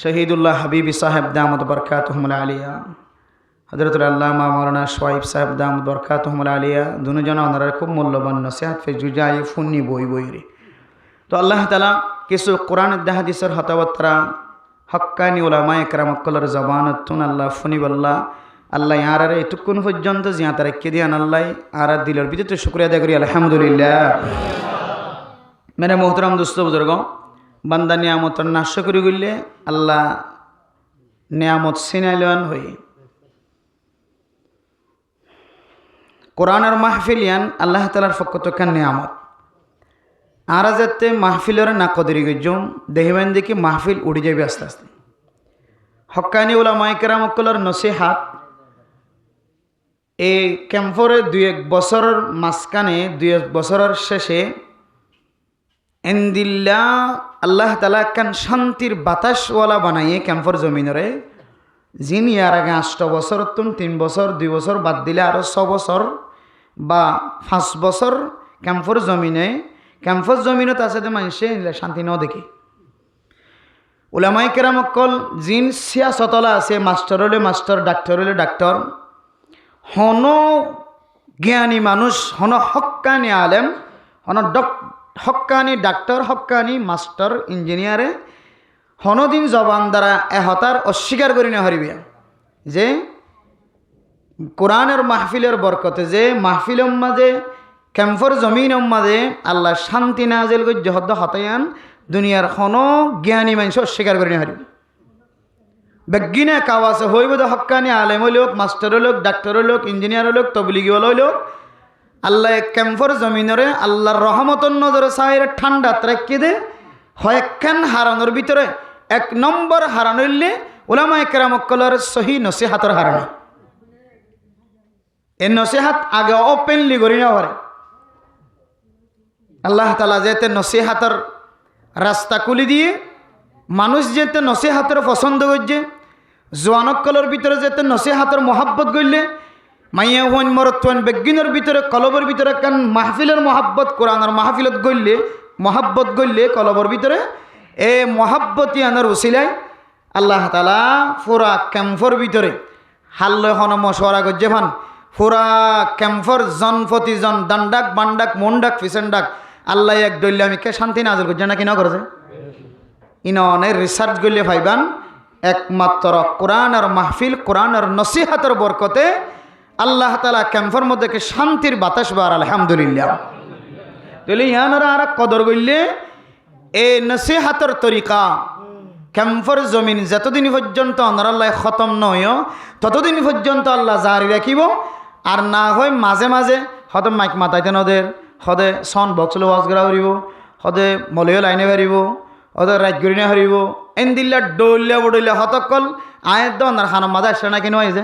শহীদুল্লাহ হাবিবি সাহেব দামত বরকাত হুমলা আলিয়া হজরতুল আল্লামা মৌলানা সোয়াইব সাহেব দামত বরকাত হুমলা আলিয়া দুজন ওনারার খুব মূল্যবান নসিহত ফেজুজাই ফুন্নি বই রে তো আল্লাহ তালা কিছু কোরআন হাদিসের হতাবতরা হক্কানি উলামা ইকরামকলের জবানতুন আল্লাহ ফুনিবল্লাহ আল্লাহ ইয়ারারে এতক্ষণ পর্যন্ত জিয়া তারা কে দিয়ান আল্লাহ আর দিলের ভিতরে শুক্রিয়া আদায় করি আলহামদুলিল্লাহ মেরে মোহতরম দোস্ত বুজুর্গ বান্দা নিয়ামতর নাশ করে গেলে আল্লাহ নিয়ামত সিনাইলান হই কোরআনের মাহফিল ইয়ান আল্লাহ তালার ফকতকান নিয়ামত আর যাতে মাহফিলের না কদরি গজম দেহিবেন দেখি মাহফিল উড়ে যাবে আস্তে আস্তে হক্কানি উলামা ইকরামকলের নসিহাত এই ক্যাম্পরে 2-1 বছরের মাঝখানে 2-1 বছরের শেষে এন্দিল্লা আল্লাহ তালা কান শান্তির বাতাসওয়ালা বানাইয়ে ক্যাম্পর জমিনরে যিন ইয়ার আগে 8 বছর 3 বছর 2 বছর বাদ দিলে আরও 6 বছর বা 5 বছর ক্যাম্পর জমিনত আছে মানুষে শান্তি ন দেখি উলামাই কেরামকল জিন সিয়াসতলা আছে মাস্টার হলে মাস্টার ডাক্তার হলে ডাক্তার হন জ্ঞানী মানুষ হন হক্কানি আলেম হন হক্কানি ডাক্তার হক্কানি মাস্টার ইঞ্জিনিয়ারে হনদিন জবান দ্বারা এহতার অস্বীকার করি না হরিবে যে কোরআনের মাহফিলের বরকতে যে মাহফিলের মাঝে ক্যাম্পর জমিনের মাঝে আল্লাহ শান্তি নাজিল করে জহদ্দ হতায়ান দুনিয়ার হনো জ্ঞানী মানুষ অস্বীকার করি না হরিবে বেগিনে কাওয়াছে হইব তো হক্কানি আলেম লোক মাস্টার লোক ডাক্তার লোক ইঞ্জিনিয়ার লোক তবলিগি লোক আল্লাহ ক্যাম্পর জমিনরে আল্লাহর রহমতর নজরে সাইরে ঠান্ডা ত্রাক্কি দে হয়েখান হারানোর ভিতরে 1 নম্বর হারানো হইলে উলামা ইকরামকলের সহি নসিহাতর হারানো এই নসিহাত আগে ওপেনলি করি না পারে আল্লাহ তালা যেতে নসিহাতর রাস্তা খুলি দিয়ে মানুষ যেতে নসিহাতের পছন্দ করছে জোয়ানকলের ভিতরে যেতে নসিহাতের মহাব্বত করলে মাইয়া হুয়ান মরত্বান বেগিনের ভিতরে কলবর ভিতরে কান মাহফিলের মহাব্বত কোরআনের মাহফিলত গড়লে মহাব্বত গড়লে কলবর ভিতরে এ মহাব্বতী আনার উসিলায় আল্লাহ তালা পুরা ক্যাম্পর ভিতরে হাল্ল হন মশওয়ারা করছে ভান পুরা ক্যাম্পর জন প্রতি জন দান্ডাক বান্ডাক মন্ডাক ফিসেন্ডাক আল্লাহ এক দৈল্য আমি কে শান্তি নাজল করছে না কিনা করেছে ইনের রিসার্চ করলে ভাইবান একমাত্র কোরআন আর মাহফিল কোরআন আর নসিহাতের বরকতে আল্লাহ তালা ক্যাম্পর মধ্যে শান্তির বাতাস বার আলহামদুলিল্লাহ তাহলে ইয়ানারা আর কদর করলে এই নসিহাতের তরিকা ক্যাম্পর জমিন যতদিন পর্যন্ত আল্লাহ খতম নয় ততদিন পর্যন্ত আল্লাহ জারি রাখিব আর না হয় মাঝে মাঝে হয়তো মাইক মাতাইতে নদের সদে সন বক্সলে ওয়াজ করা হরিব সদে মলয় লাইনে হারিব সদে রাইট করি না হারিব এনদিল্লা ডলিয়া বডলিয়া হতকল আয়ের দনার খানার মাঝে আসে না কেন যে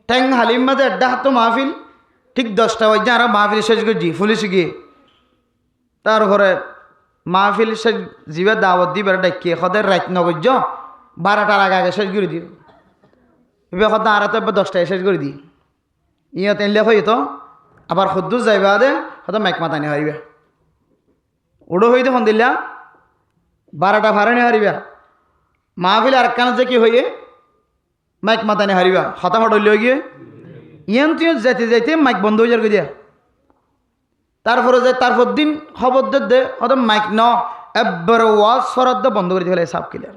ঠ্যাং হালিম মাঝে আড্ডা হাত মাহফিল ঠিক 10টা বাজে আর মাহফিল শেষ করছি পুলিশ গিয়ে তারপরে মাহফিল শেষ জিবে দাওয়াত দিবে ডাকিয়ে সদের রাইট নগর্য 12টার আগে শেষ করে দিও এবার সদা আর তো 10টায় শেষ করে দিই ইয়ত এনলে হই তো আবার সদ্দুর যাইবা দে হয়তো মাইক মাতানি হারিবা উড়ো হইতে সন্দিল্লা 12টা ভাড়ানি হারিবা মাহফিল আর কান যে কি হইয়ে মাইক মাতানি হারিবা হতাহট হইলে গিয়ে ইয়ান তুই যাইতে যাইতে মাইক বন্ধ হয়ে যাবে দিয়া তারপরে যে তারপর দিন খবর দে হয়তো মাইক ন এবার ওয়াজ ফরদ বন্ধ করে দিলে সাপ ক্লিয়ার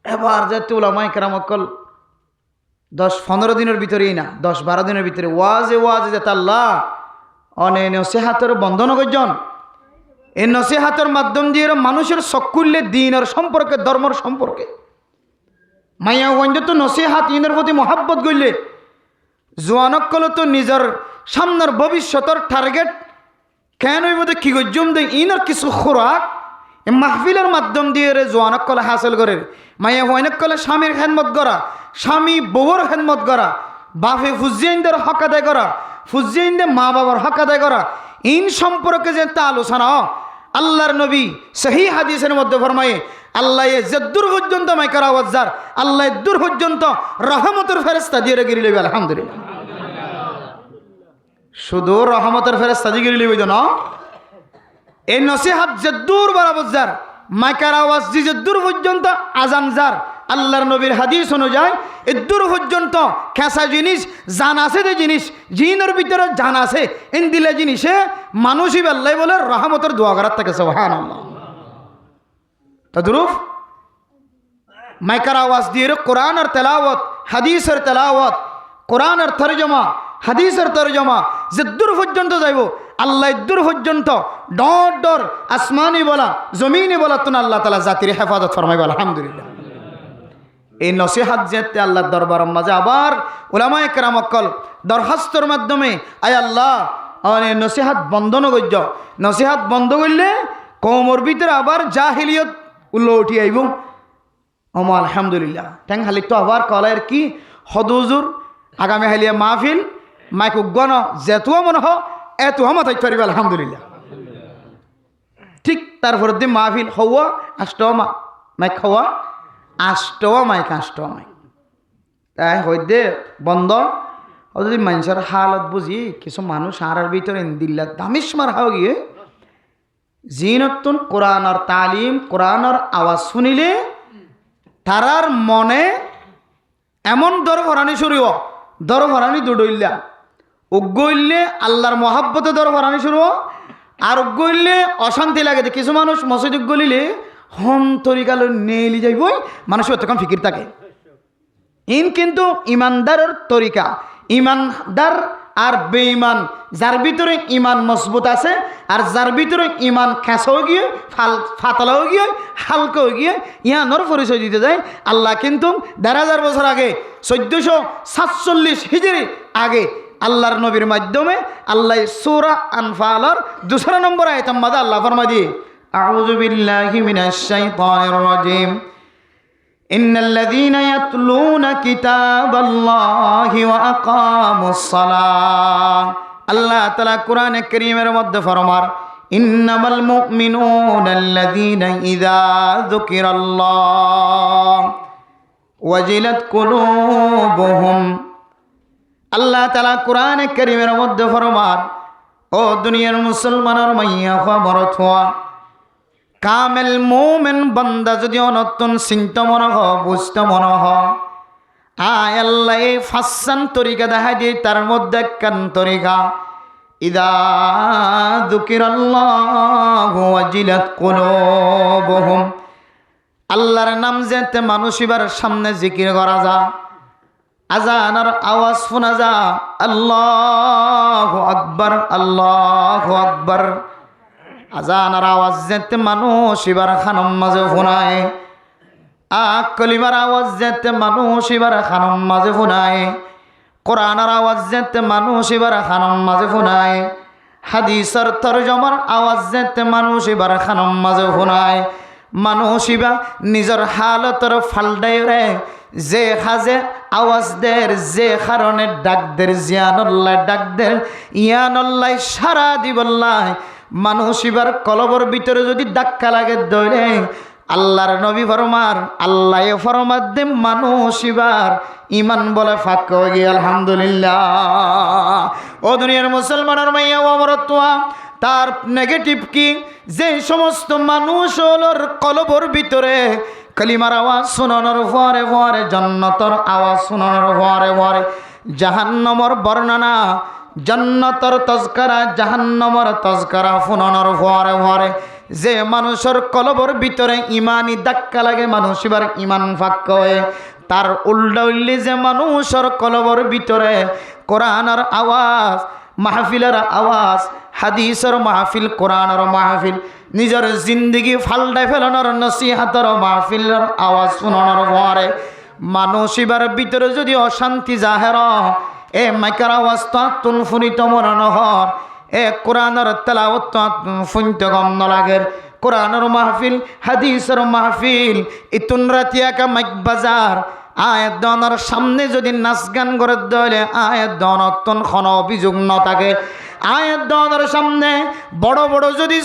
এবার যে উলামা ইকরামকল 10-15 দিনের ভিতরেই না, 10-12 দিনের ভিতরে ওয়াজে যেতে আল্লাহ অনে নসিহাতের বন্ধন করছেন। এই নসিহাতের মাধ্যম দিয়ে মানুষের চক্ষুল্লে দিনের সম্পর্কে, ধর্মের সম্পর্কে মাইয়া ওয়াইন্দ তো নসিহাত ইনের প্রতি মহাব্বত করলে জোয়ানকল তো নিজের সামনের ভবিষ্যতের টার্গেট কেন কি গজ্জম দেয় ইনার কিছু খোরাক মাহফিলের মাধ্যম দিয়ে জোয়ানকলে হাসিল করে। মাইয়া ওয়াইনকলে স্বামীর খেদমত করা, স্বামী বউর খেদমত করা, বাপে ফুজিয়াইনদের হক আদায় করা, ফুজিয়াইনদের মা বাবার হক আদায় করা, ইন সম্পর্কে যে তা আলোচনা আল্লাহর নবী সহি হাদিসের মধ্যে ফরমায়ে আল্লাহ যদ্দূর পর্যন্ত মাইকার আওয়াজ যার আল্লাহ দূর পর্যন্ত রহমতের ফেরেশতা দিয়ে গিরি লইবে। আলহামদুলিল্লাহ, শুধু রহমতের ফেরেশতা দিয়ে গিরি লইবে না, এই নসিহাত যদ্দূর বরাবর যার মাইকার আওয়াজ যদ্দূর পর্যন্ত আজান যার আল্লাহর নবীর হাদিস অনুযায়ী এদূর পর্যন্ত খেসা জিনিস জান আছে, যে জিনিস জিনের ভিতরে জান আছে ইন দিলে জিনিসে মানুষই আল্লাহ বলে রহমতের দোয়া করার থাকে। সুবহানাল্লাহ। তদ্রুপ মাইকার আওয়াজ দিয়ে কোরআনের তেলাওয়াত, হাদিসের তেলাওয়াত, কোরআনের তরজমা, হাদিসের তরজমা যে দূর পর্যন্ত যাইব আল্লাহ দূর পর্যন্ত ডর ডর আসমানি বলা জমিনি বলা তো আল্লাহ তাআলা জাতির হেফাজত ফরমাইব। আলহামদুলিল্লাহ। এই নসিহাত যেতে আল্লাহর দরবারের মাঝে আবার উলামায়ে কেরাম অকল দরখাস্তর মাধ্যমে আয় আল্লাহ নসিহাত বন্ধ নগর্য, নসিহাত বন্ধ করলে কওমের ভিতরে আবার জাহিলিয়ত উল্লো উঠি আইব। আলহামদুলিল্লাহ। ট্যাং হালি তো আবার কলায়ের কি হদুজুর আগামী হালিয়া মাহফিল মাইক উগ্গন যেতুয়া মনে হ এতুয়া মাথায় পারিব। আলহামদুলিল্লাহ। ঠিক তারপর দিন মাহফিল হওয়া আষ্টমা মাইক হওয়া আষ্টমা মাইক আষ্টমা মাইক তাই হইদে বন্ধ ও যদি মানুষের হালত বুঝি কিছু মানুষ আর ভিতরে দিল্লা দামিস মার হাও গিয়ে জিনতুন কোরআনের তালিম কোরআনের আওয়াজ শুনিলে তারার মনে এমন দর ভরানি শুরু দর ভরানি দুডইল্লা উগ্গইলে আল্লাহর মহাব্বতে দর ভরানি শুরু আর উগ্গইলে অশান্তি লাগে। কিছু মানুষ মসজিদ গলিলে হম তরিকালো নেলি যাইবই মানুষ অতক্ষণ ফিকির থাকে। ইন কিন্তু ইমানদারের তরিকা, ইমানদার আর বেঈমান যার ভিতরে ইমান মজবুত আছে আর যার ভিতরে ইমান খেঁচাও গিয়ে ফাতলাও গিয়ে হালকাও গিয়ে ইয়ানোর পরিচয় দিতে যায়। আল্লাহ কিন্তু ১,৫০০ বছর আগে ১৪৪৭ হিজরি আগে আল্লাহর নবীর মাধ্যমে আল্লাহ সূরা আনফালের ২ নম্বর আয়াতের মধ্যে আল্লাহ ফরমায় দিয়ে আউযু বিল্লাহি মিনাশ শাইতানির রাজিম ইন্নাল্লাযীনা ইয়াতলুনা কিতাবাল্লাহি ওয়া আকামুস সালাহ। আল্লাহ তাআলা কোরআনে কারীমের মধ্যে ফরমার ইন্নামাল মুমিনুনা আল্লাযীনা ইযা যুকিরাল্লাহ ওয়াজিলাত কুলুবুহুম। আল্লাহ তাআলা কোরআনে কারীমের মধ্যে ফরমার ও দুনিয়ার মুসলমানের মাইয়া খবর থোয়া কামেল মোমেন বান্দা যদি অনতুন চিন্তা মনে হ বুঝতে মনে হ আয় আল্লাহ এই ফাসান তরিকা দেখাই দিয়ে তার মধ্যে কান তরিকা ইদা যুকিরাল্লাহু ওয়াজিলাত কুলুবুহুম। আল্লাহর নাম যেতে মানুষ এবার সামনে জিকির করা যা আজানের আওয়াজ শোনা যা আল্লাহু আকবার আল্লাহু আকবার। আজানের আওয়াজ যেতে মানুষ এবার খানম মাঝে ফোনায় কলিমার আওয়াজ যেতে মানুষ এবার খানম মাঝে ফোনায় কোরআনের আওয়াজ যেতে মানুষ এবার খানম মাঝে ফোনায় হাদিসের তরজমার আওয়াজ যেতে মানুষ এবার খানম মাঝে ফোনায়। মানুষ এবার নিজের হালতর ফালডাই রে যে হাজে আওয়াজ দের যে কারণে ডাক দের জিয়ানুল্লাহ ডাক দের ইয়ানুল্লাহ সারা দিবল্লাহ মানুষ এবার কলবর ভিতরে যদি ধাক্কা লাগে দৌড়ে আল্লাহর নবী ফরমার আল্লাহ ফরমার দে মানুষ এবার ইমান বলে ফাঁক হয়ে গিয়ে। আলহামদুলিল্লাহ। ও দুনিয়ার মুসলমানের মাইয়া অমরত্বা তার নেগেটিভ কি যে সমস্ত মানুষ হলোর কলবর ভিতরে কালিমার আওয়াজ শোনানোর পরে পরে জান্নাতের আওয়াজ শোনানোর পরে পরে জাহান্নামের বর্ণনা জান্নাতের তজকারা জাহান্নামের তজকারা শোনানোর পরে পরে যে মানুষের কলবর ভিতরে ইমানি ধাক্কা লাগে মানুষ এবার ইমান ফাঁক হয়ে তার উল্টা উল্লি যে মানুষের কলবর ভিতরে কোরআনের আওয়াজ, মাহফিলের আওয়াজ, হাদিসের মাহফিল, কোরআনের মাহফিল, নিজের জিন্দগি ফাল্টাই ফেলানোর নসিহাতের মাহফিলের আওয়াজ শোনানোর পরে মানুষ এবার ভিতরে যদি অশান্তি জাহের এ মাইকার আওয়াজ তো তুনফুনিত মনে নহর, এ কোরআনের তেলাওয়াত তো শুনতে গম নলাগের। কোরআনের মাহফিল, হাদিসের মাহফিল, ইতুন রাতিয়াকা মাইক বাজার আয়াত দনের সামনে যদি নাচ গান করে দলে আয়াত দনতন কোনো অভিযোগ ন থাকে। আয়াত দনের সামনে বড় বড় যদি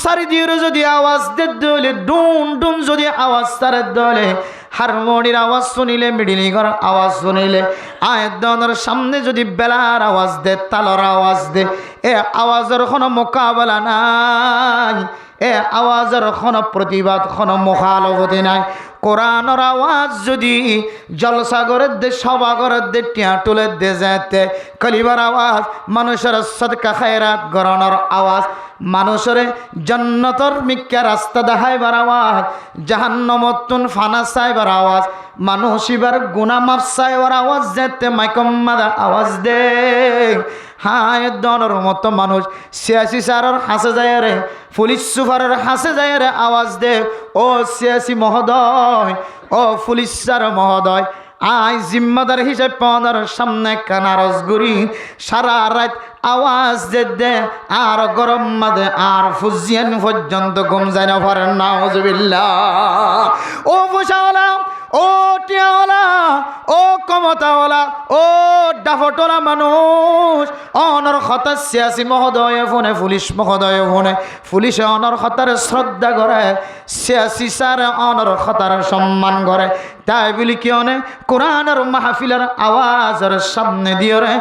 সারি দিয়ে যদি আওয়াজ দে দলে ডুন ডুন যদি আওয়াজ সারে দলে হারমোনির আওয়াজ শুনিলে, মিডিলিগর আওয়াজ শুনিলে, আয়াত দনের সামনে যদি বেলার আওয়াজ দে, তালর আওয়াজ দে, এ আওয়াজের কোনো মোকাবেলা নাই, এ আওয়াজের কোনো প্রতিবাদ, কোনো মুখালফতি নাই। কোরআনের আওয়াজ যদি জলসাগরের দে, সভাগরের দে, টিয়াটুলের দে যেতে, কলিবার আওয়াজ, মানুষের সদকা খায়রাত গরণের আওয়াজ, মানুষের জন্নতর মিক্কা রাস্তা দেখাইবার আওয়াজ, জাহান্নমতুন ফানা চাইবার আওয়াজ, মানুষ এবার গুনাহ মাফ চাইবার আওয়াজ যেতে মাইকম্মাদা আওয়াজ দে। হায় দনের মতো মানুষ সিয়াসি সারের হাসে যায় রে, পুলিশ সুপারের হাসে যায় রে আওয়াজ দে, ও সিয়াসি মহোদয়, ও পুলিশ স্যার মহোদয়, আই জিম্মাদার হিসেবে পনের সামনে কানারস গুড়ি সারা রাত আওয়াজ দে আর গরম মাদে আর ফুজিয়ান পর্যন্ত ঘুম যায় না পারেন। নাউজুবিল্লাহ। ও মুশাওয়ালা, ও টিয়াওয়ালা, ও ক্ষমতাওয়ালা, ও ডাফটলা মানুষ, অনর খতার সিয়াসি মহোদয় ফোনে, পুলিশ মহোদয় ফোনে, পুলিশে অনর খতার শ্রদ্ধা করে, সিয়াসি স্যার অনর খতার সম্মান করে। তাই বলি কি অনে কোরআনের মাহফিলের আওয়াজের সামনে দিয়ে রে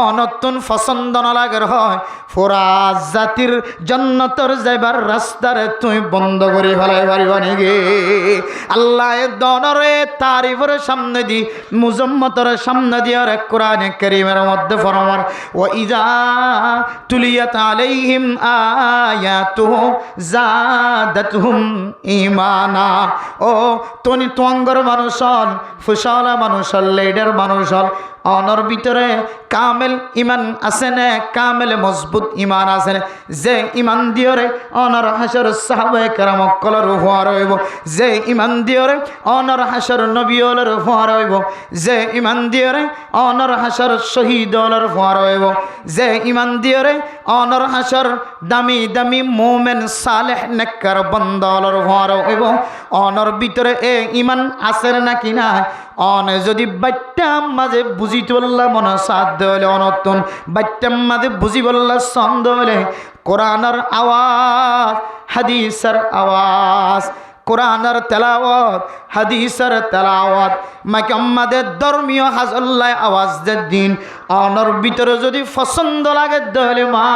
অনতুন পছন্দ না লাগের হয়, পুরা জাতির জন্নতর যাইবার রাস্তারে তুই বন্ধ করে ফেলাই পারিব নাকি? আল্লাহ দনরে তারিফের সামনে দি, মুজম্মতের সামনে দিয়ে রে কোরআনে কারীমের মধ্যে ফরমান, ওয়া ইযা তুলিয়াত আলাইহিম আয়াতুহু যাদাতুহুম ঈমানা। ও তনি তোঙ্গর মানুষ হল, ফুসালা মানুষ হল, লিডার মানুষ হল, অনর ভিতরে কামেল ইমান আছে না, কামেল মজবুত ইমান আছে না, যে ইমান দিয়রে অনর হাসর সাহাবায়ে কেরাম কলর হওয়ার হইব, যে ইমান দিয়রে অনর হাসর নবীওয়ালার হওয়ার হইব, যে ইমান দিয়রে অনর হাসর শহীদওয়ালার হওয়ার হইব, যে ইমান দিয়রে অনর হাসর দামি দামি মোমেন সালেহ নেককার বান্দাওয়ালার হওয়ার হইব। অনর ভিতরে এ ইমান আছে নাকি না? অনে যদি বাচ্চাম মাঝে বুঝি তোল্লা মনে সাধ্য হলে অনতন, বাচ্চাম মাঝে বুঝি বললা ছন্দ হলে কোরআনের আওয়াজ, হাদিসের আওয়াজ, কোরআনের তেলাওয়াত, হাদিসের তেলাওয়াত, মাইকাম্মাদের ধর্মীয় হাজল্লায় আওয়াজ দে দিন অনর ভিতরে যদি পছন্দ লাগে দলে মা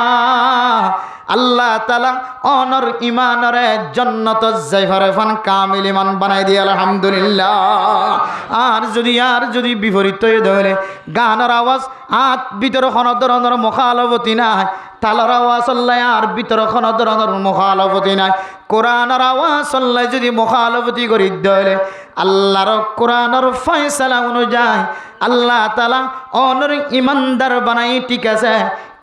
আল্লাহ তাআলা অনর ইমানরে জন্নত যাইফারে ফান কামিল ইমান বানাই দিয়ে আলহামদুলিল্লাহ। আর যদি বিপরীত হয়ে ধরে গানের আওয়াজ আত ভিতরে কোনো ধরনের মুখালফতি নাই, তালার আওয়াজ আল্লাহ আর ভিতরে কোনো ধরনের মুখালফতি নাই, কোরআনের আওয়াজ আল্লাহ যদি মুখালফতি করি ধরে আল্লাহর কোরআনের ফয়সালা অনুযায়ী আল্লাহ তাআলা অনর ইমানদার বানাই, ঠিক আছে,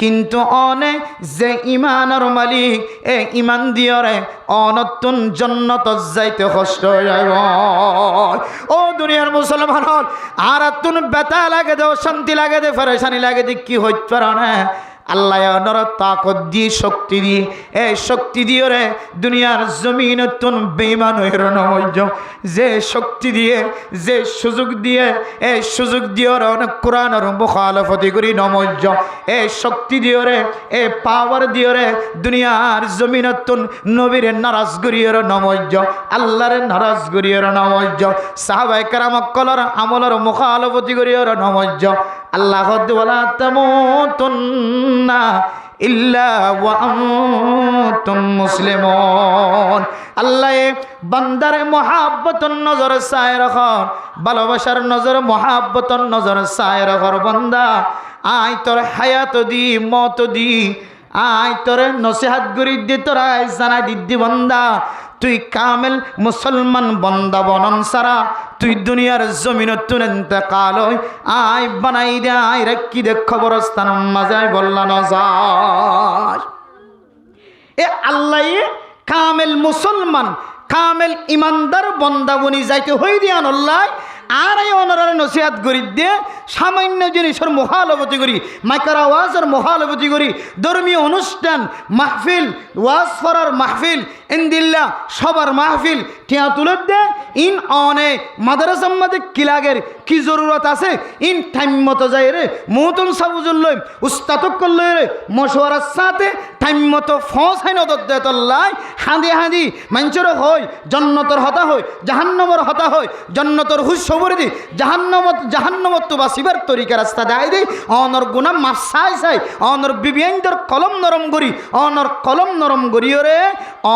কিন্তু অনে যে ইমানের মালিক এ ইমান দিয়রে অনতুন জন্নত যাইতে কষ্ট হয়ে যাব। ও দুনিয়ার মুসলমান হল আর তুন বেতা লাগে দে, শান্তি লাগে দে, পরেশানি লাগে দে, কি হইতে পারে না আল্লাহ অনর তাকত দিয়ে শক্তি দিয়ে এই শক্তি দিয়ে রে দুনিয়ার জমিন তুন বেঈমান হইর নমজ, যে শক্তি দিয়ে যে সুযোগ দিয়ে এই সুযোগ দিয়ে অনেক কোরআনের মুখালফতি করি নমজ, এই শক্তি দিয়ে রে এই পাওয়ার দিয়ে রে দুনিয়ার জমিন তুন নবীর নারাজ করিয়ের নমজ, আল্লাহর নারাজ করিয়ের নমজ, সাহাবায়ে কেরাম কলর আমলের মুখালফতি করিয়ের নমজ। আল্লাহ ওয়ালা তামুতুন্না ইল্লা ওয়া আনতুম মুসলিমুন। আল্লাহ বান্দারে মহাব্বতর নজর চায় রাখর, ভালোবাসার নজর মহাব্বতর নজর চায় রাখর। বান্দা আয় তোর হায়াত দি মত দি, আয় তোরে নসিহাত করি দি, তোরা জানাই দিদি বান্দা তুই কামেল মুসলমান বন্দা বনন সারা তুই দুনিয়ার জমিনত তুন ইন্তেকাল হই আয় বানাই দে আয় রাখি দে খবরস্থান মাঝে বললা না যায় এ আল্লাহ কামেল মুসলমান কামেল ইমানদার বন্দাবনি যাইতে হই দিয়া আল্লাহ আর এই অনারার নসিহাত করি দিয়ে সামান্য জিনিসের মহালবতি করি মাইকার আওয়াজের মহালবতি করি ধর্মীয় অনুষ্ঠান মাহফিল ওয়াজ ফরার মাহফিল ইনদিল্লা সবার মাহফিল টিয়া তুলে দে ইন অনে মাদ্রাসার মধ্যে কিলাগের কি জরুরত আছে ইন টাইম মতো যাই রে মৌতন সাবুজুল লই উস্তাদক করলই রে মশওয়ারার সাথে টাইম মতো ফস হাই নদর দে তল্লাই হাঁদি হাঁদি মানুষের হয় জন্নতর হতা হয় জাহান্নমর হতা হয় জন্নতর হুশ সবরে দি জাহান্নমত তো বাসিবার তরিকা রাস্তা দেয় দেই অনর গুণা মাফ চাই চাই অনর বিবিয়াইন্দর কলম নরম করি অনর কলম নরম করিও রে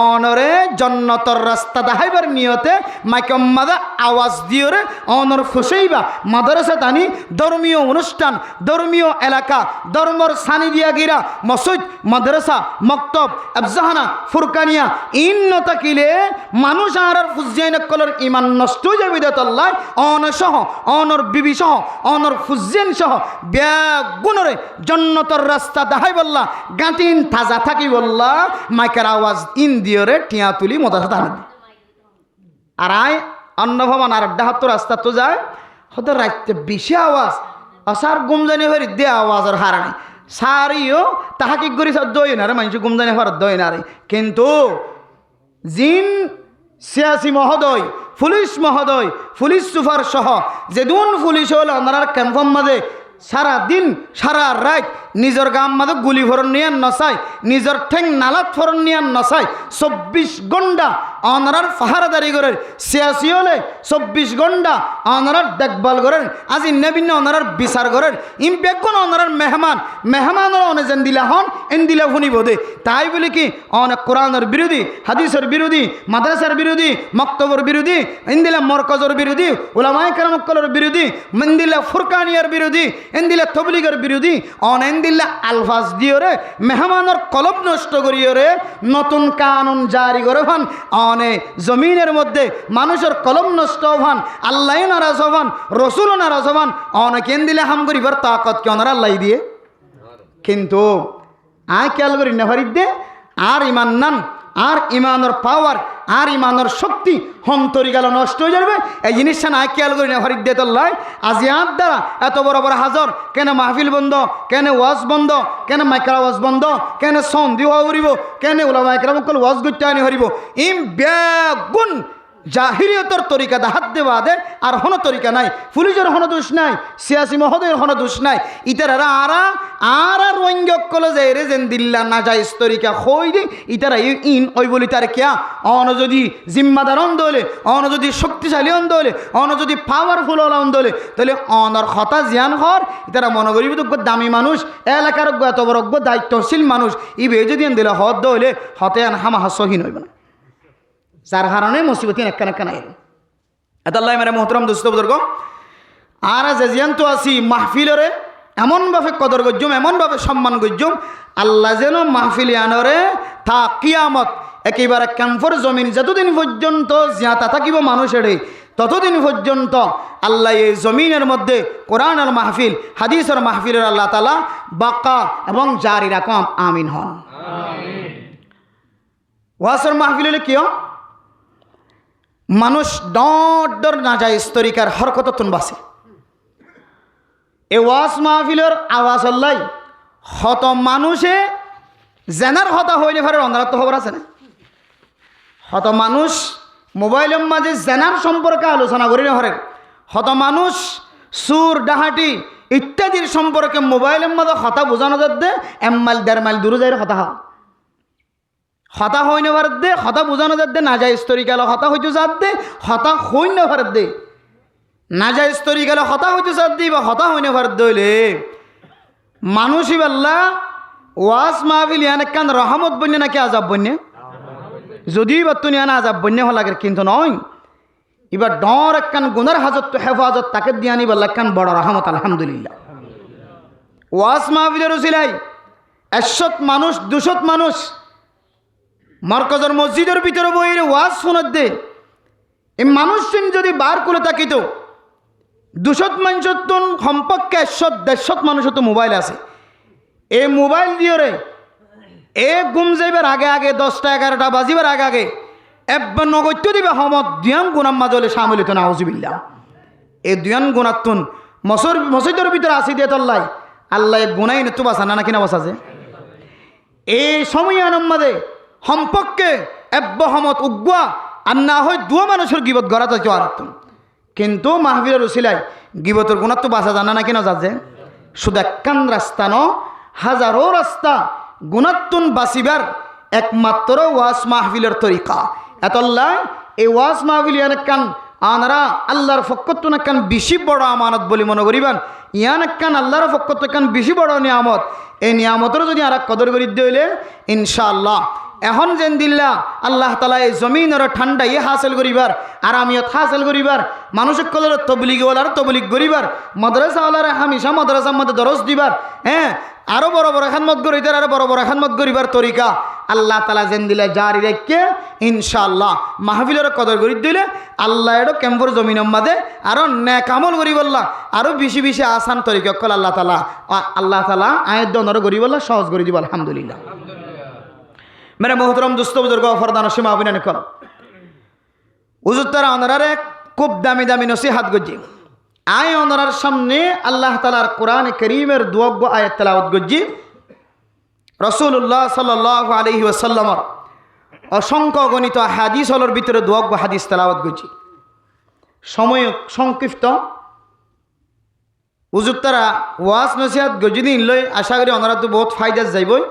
অনরে জন্নতর রাস্তা দেখাইবার নিয়তে মাইকম্মাদা আওয়াজ দিও রে অনর খুশাইবা মাদ্রাসা টানি ধর্মীয় অনুষ্ঠান ধর্মীয় এলাকা ধর্মর সানি দিয়া গিরা মসজিদ মাদ্রাসা মক্তব আফজাহানা ফুরকানিয়া ইন্ন তাকিলে মানুষ আর ফুজিয়াইন কলর ইমান নষ্ট হয়ে যাবে দেতল্লাহ অনসহ অনর বিবি সহ অনর ফুজিয়ান সহ ব্যাগুণরে জন্নতর রাস্তা দেখাই বললা গাঁটিন তাজা থাকি বললা মাইকের আওয়াজ ইন দিয়রে টিয়া তুলি মাদ্রাসা টানি আর আয় অন্য ভবন আর ডাহাত্তর রাস্তা তো যায় হয়তো রাইতে বেশি আওয়াজ অসার গুমজানি হয়ে দে আওয়াজের হারা নাই সারিও তাহাকে করি সব দই না রে মানুষ গুমজানি হওয়ার দই না রে কিন্তু জিন সিয়াসি মহোদয় পুলিশ মহোদয় পুলিশ সুপার সহ যেদিন পুলিশ হল ওনার ক্যাম্পর মাঝে সারা দিন সারা রাত নিজের গাম মাঝে গুলি ফরন নিয়ে নসায় নিজের ঠেং নালাত ফরন নিয়ে নসায় 24 ঘন্টা অনারার পাহারাদারি করেন সিয়াসি হলে 24 ঘন্টা অনারার দেখভাল করেন আজি নেবিন্ন অনারার বিচার করেন ইম বেগুন অনারার মেহমানরা অনেক দিলা হন এন দিলা শুনিব দে তাই বলে কি অনেক কোরআনের বিরোধী হাদিসের বিরোধী মাদ্রাসার বিরোধী মক্তবর বিরোধী এন দিলা মরকজের বিরোধী উলামায়ে কেরামকলের বিরোধী মেন দিলা ফুরকানিয়ার বিরোধী এন দিলা তবলিগের বিরোধী অনেন দিলা আলফাজ দিও রে মেহমানের কলব নষ্ট করিও রে নতুন কানুন জারি করে ভান অনে জমিনের মধ্যে মানুষের কলম নষ্ট হন আল্লাহ নারাজ হন রসুল নারাজ হন অনে কেন দিলে হাম করিবার তাকত কে ওনারা আল্লাহ দিয়ে কিন্তু আয় খেয়াল করি না ফারিদ দে আর ইমান নান আর ইমানের পাওয়ার আর ইমানের শক্তি হন্তরি গেল নষ্ট হয়ে যাবে এই জিনিসটা না খেয়াল করি না ফারিদ দে তোল্লাই আজি আর দ্বারা এত বড় বড় হাজর কেন মাহফিল বন্ধ কেন ওয়াজ বন্ধ কেন মাইক্রা ওয়াজ বন্ধ কেন সন্ধি হওয়া হরিব কেন ওলামা একরাম কল ওয়াজ করতে আনি হরিব ইম বেগুন জাহিরিয়তর তরিকা হাত দেওয়া দে আর হন তরিকা নাই পুলিশের হন দোষ নাই সিয়াসি মহোদয়ের হন দোষ নাই ইতারা আর রোহিঙ্গা কলে যাই রে যেন দিল্লা না যায় তরিকা হই দে ইতারা ইন ওই বলি তার কেয়া অন যদি জিম্মাদার অন্ধ হলে অন যদি শক্তিশালী অন্ধ হলে অন যদি পাওয়ারফুল অন্ধ হলে তাহলে অনর হতা জিয়ান হর ইতারা মনে করিব তো দামি মানুষ এলাকার এত বড় দায়িত্বশীল মানুষ ইবে যদি দিলে হদ হলে হতে আন হামাহা সহীন হইব না যার কারণে মুসিবতি একখানা এল এতাল্লাহ মেরে মোহতরম দোস্ত বুজুর্গ আর যে জিয়ান্ত আছি মাহফিলরে এমনভাবে কদর গজ্জম এমনভাবে সম্মান গজ্জম আল্লাহ যেন মাহফিল আনরে তা কিয়ামত একেবারে ক্যাম্পর জমিন যতদিন পর্যন্ত জিয়াতা থাকিব মানুষের ততদিন পর্যন্ত আল্লাহ এই জমিনের মধ্যে কোরআন আর মাহফিল হাদিসের মাহফিলের আল্লাহ তালা বাকা এবং জারি রাখম আমিন হন ওয়াসর মাহফিল হলে কি মানুষ ডর না যায় তরিকার হরকত তুন বাসে এ ওয়াজ মাহফিলের আওয়াজ হল্লাই হত মানুষে জেনার হতা হইলে ভারে অন্ধারত্ব খবর আছে না হত মানুষ মোবাইলের মাঝে জেনার সম্পর্কে আলোচনা করি না হরে হত মানুষ সুর ডাহাটি ইত্যাদির সম্পর্কে মোবাইলের মাঝে হতা বোঝানো যাচ্ছে 1 মাইল 1.5 মাইল দূরে যাই হতা হই না ভারত দে হতা বোঝানো যাচ্ছে না যায় স্তরি গেল হতা হইতে চাঁদ দে হতা হই না ভারত দে না যায় স্তরি গেল হতা হইতে চাঁদ দি বা হতা হই না ভারত দইলে মানুষই বাল্লা ওয়াজ মাহফিল ইয়ান একখান রহমত বন্যে নাকি আজাব বন্যে যদি বা তুমি ইয়ান আজাব বন্যে হলাগের কিন্তু নয় এবার ডর একখান গুনার হাজত হেফাজত তাকে দিয়ে আনি বাল্লা একখান বড় রহমত আলহামদুলিল্লাহ ওয়াজ মাহফিলের উসিলাই 100 মানুষ 200 মানুষ মার্কাজের মসজিদের ভিতরে বইরে ওয়াজ শোনার দে এই মানুষ যদি বার করে থাকিত 200 মানুষের সম্পর্কে 150 মানুষের তো মোবাইল আছে। এই মোবাইল দিয়ে এ ঘুম যাইবার আগে আগে 10টা 11টা বাজিবার আগে আগে একবার নগত্য দিবে হমত দিয়ান গুণার মাজলে সামিল হতো না আউযুবিল্লাহ। এই দুয়ান গুণাতুন মসজিদের ভিতরে আসি দিয়ে তল্লাই আল্লাহ গুনাই নেতু বাসা না কিনা বাসা যে এই সময় আনম্মাদে সম্পর্কে এব্বহমত উগ্গুয়া আর না হয় দুয়া মানুষের গিবত গড়া তো আর কিন্তু মাহফিলের উসিলাই গিবতের গুণার তো বাসা জানা না কিনা যাচ্ছে শুধু একখান রাস্তা ন হাজারো রাস্তা গুণাত্তুন বাসিবার একমাত্র ওয়াজ মাহফিলের তরিকা এতল্লাই এই ওয়াজ মাহফিল একখান আনারা আল্লাহর ফক্কতুন একখান বেশি বড় আমানত বলে মনে করিবেন ইয়ান একখান আল্লাহর ফক্কত একখান বেশি বড় নিয়ামত। এই নিয়ামতেরও যদি আর কদর করি হইলে ইনশাআল্লাহ এখন যেন দিল্লা আল্লাহ তালা এই জমিনের ঠান্ডা হাসিল করিবার আরামিয়ত হাসিল করিবার মানুষের কলের তবলিগওয়ালার তবলিগ করিবার মাদ্রাসাওয়ালার হামিশা মাদ্রাসার মধ্যে দরস দিবার আরো বড় বড় খাদমত করিতে আরো বড় বড় খাদমত করিবার তরিকা আল্লাহ তালা যেন দিলে জারি রেখে ইনশাআল্লাহ মাহফিলের কদর করি দিলে আল্লাহ এর কেম্পর জমিনের মাঝে আরো নেক আমল করি বললা আরো বেশি বেশি আসান তরিকা কল আল্লাহ তালা আয়ের দনর করি বললা সহজ করে দিব আলহামদুলিল্লাহ। মেরে মোহতরম দুস্থ বুজুর্গ ফরদান সীমা অভিনয় কর হুজুর তারা ওনারে খুব দামি দামি নসিহাত গজি আয় ওনার সামনে আল্লাহ তালার কোরআন করিমের দুয়াগ্য আয়াত তেলাওয়াত গজি রাসূলুল্লাহ সাল্লাল্লাহু আলাইহি ওয়াসাল্লামের অসংখ্য গণিত হাদিস হলোর ভিতরে দুয়াগ্য হাদিস তেলাওয়াত গজি সময় সংক্ষিপ্ত হুজুর তারা ওয়াজ নসিহাত গজি দিন লই আশা করি ওনারা তো বহুত ফায়দা যাইবই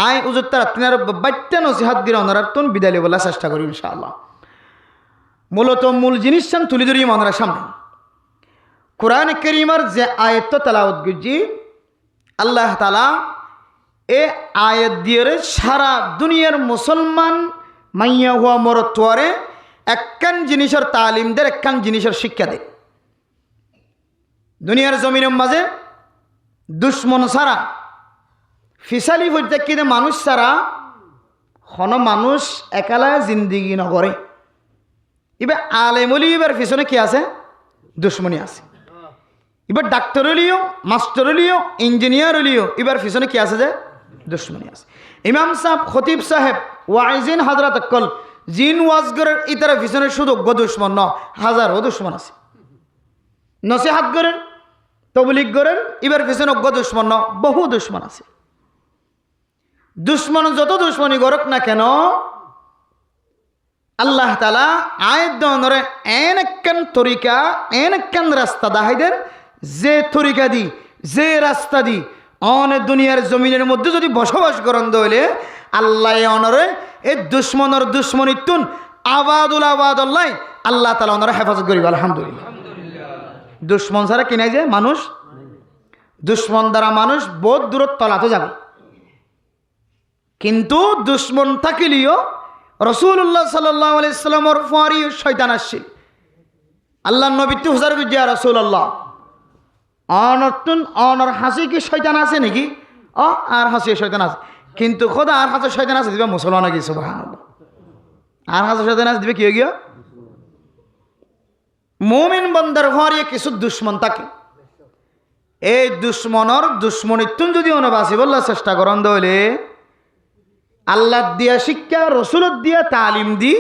আয় হুজুর তারা তিনার বাচ্চা নসিহাত দিয়ে ওনার তুন বিদায় বলার চেষ্টা করি ইনশাআল্লাহ। মূলত মূল জিনিস তুলি ধরি ওনারা সামনে কোরআন কারীমের যে আয়াত তেলাওয়াত গজি আল্লাহ তাআলা এ আয়াত দিয়ে সারা দুনিয়ার মুসলমান মাইয়া হুয়া মরতোয়ারে একখান জিনিসের তালিম দেয় একখান জিনিসের শিক্ষা দেয়। দুনিয়ার জমিনের মাঝে দুশ্মন ছাড়া ফিসালি প্রত্যেককে মানুষ ছাড়া হন মানুষ একালা জিন্দিগি নগরে এবার আলেমলি এবার পিছনে কি আছে দুশ্মনী আছে। এবার ডাক্তার হলিও মাস্টার হলিও ইঞ্জিনিয়ার হলিও এবার পিছনে কি আছে যে দুশ্মনী আছে। ইমাম সাহেব খতিব সাহেব ওয়াইজিন হাজরাত অক্কল জিন ওয়াজগরের ইতারা পিছনে শুধু দুশ্মন ন হাজারো দুশ্মন আছে। নসিহাত করেন তবলিগ করেন এবার পিছনে দুশ্মন ন বহু দুশ্মন আছে। দুশ্মন যত দুশ্মনী গরক না কেন আল্লাহ তাআলা আয়াত দনরে এন একখান তরিকা এন একখান রাস্তা দাহাইদের যে তরিকা দি যে রাস্তা দি অনেক দুনিয়ার জমিনের মধ্যে যদি বসবাস করেন দইলে আল্লাহ অনরে এই দুশ্মনের দুশ্মনিতুন আবাদুল আবাদুল্লাহ আল্লাহ তাআলা অনরে হেফাজত করিব আলহামদুলিল্লাহ। দুশ্মন ছাড়া কিনাই যে মানুষ দুশ্মন দ্বারা মানুষ বহুত দূরত তলাতে যাবে কিন্তু দুশ্মন থাকিলেও রাসূলুল্লাহ সাল্লাল্লাহু আলাইহি সাল্লামের পরই শয়তান আসছিল। আল্লাহ নবী তো হুজুর গিয়া রাসূলুল্লাহ অনতুন অনর হাসি কি শয়তান আছে নাকি আর হাসি শয়তান আছে কিন্তু খোদা আর হাসি শয়তান আছে দিবা মুসলমান নাকি সুবহানাল্লাহ আর হাসি শয়তান আছে দিবে কি হয়ে গিয়া মুমিন বান্দার পরই কিছু দুশ্মন থাকে। এই দুশ্মনের দুশ্মনিতুন যদি অনবাসি বললা চেষ্টা করন দইলে আল্লাহ দিয়া শিক্ষা রসুলত দিয়া তালিম দি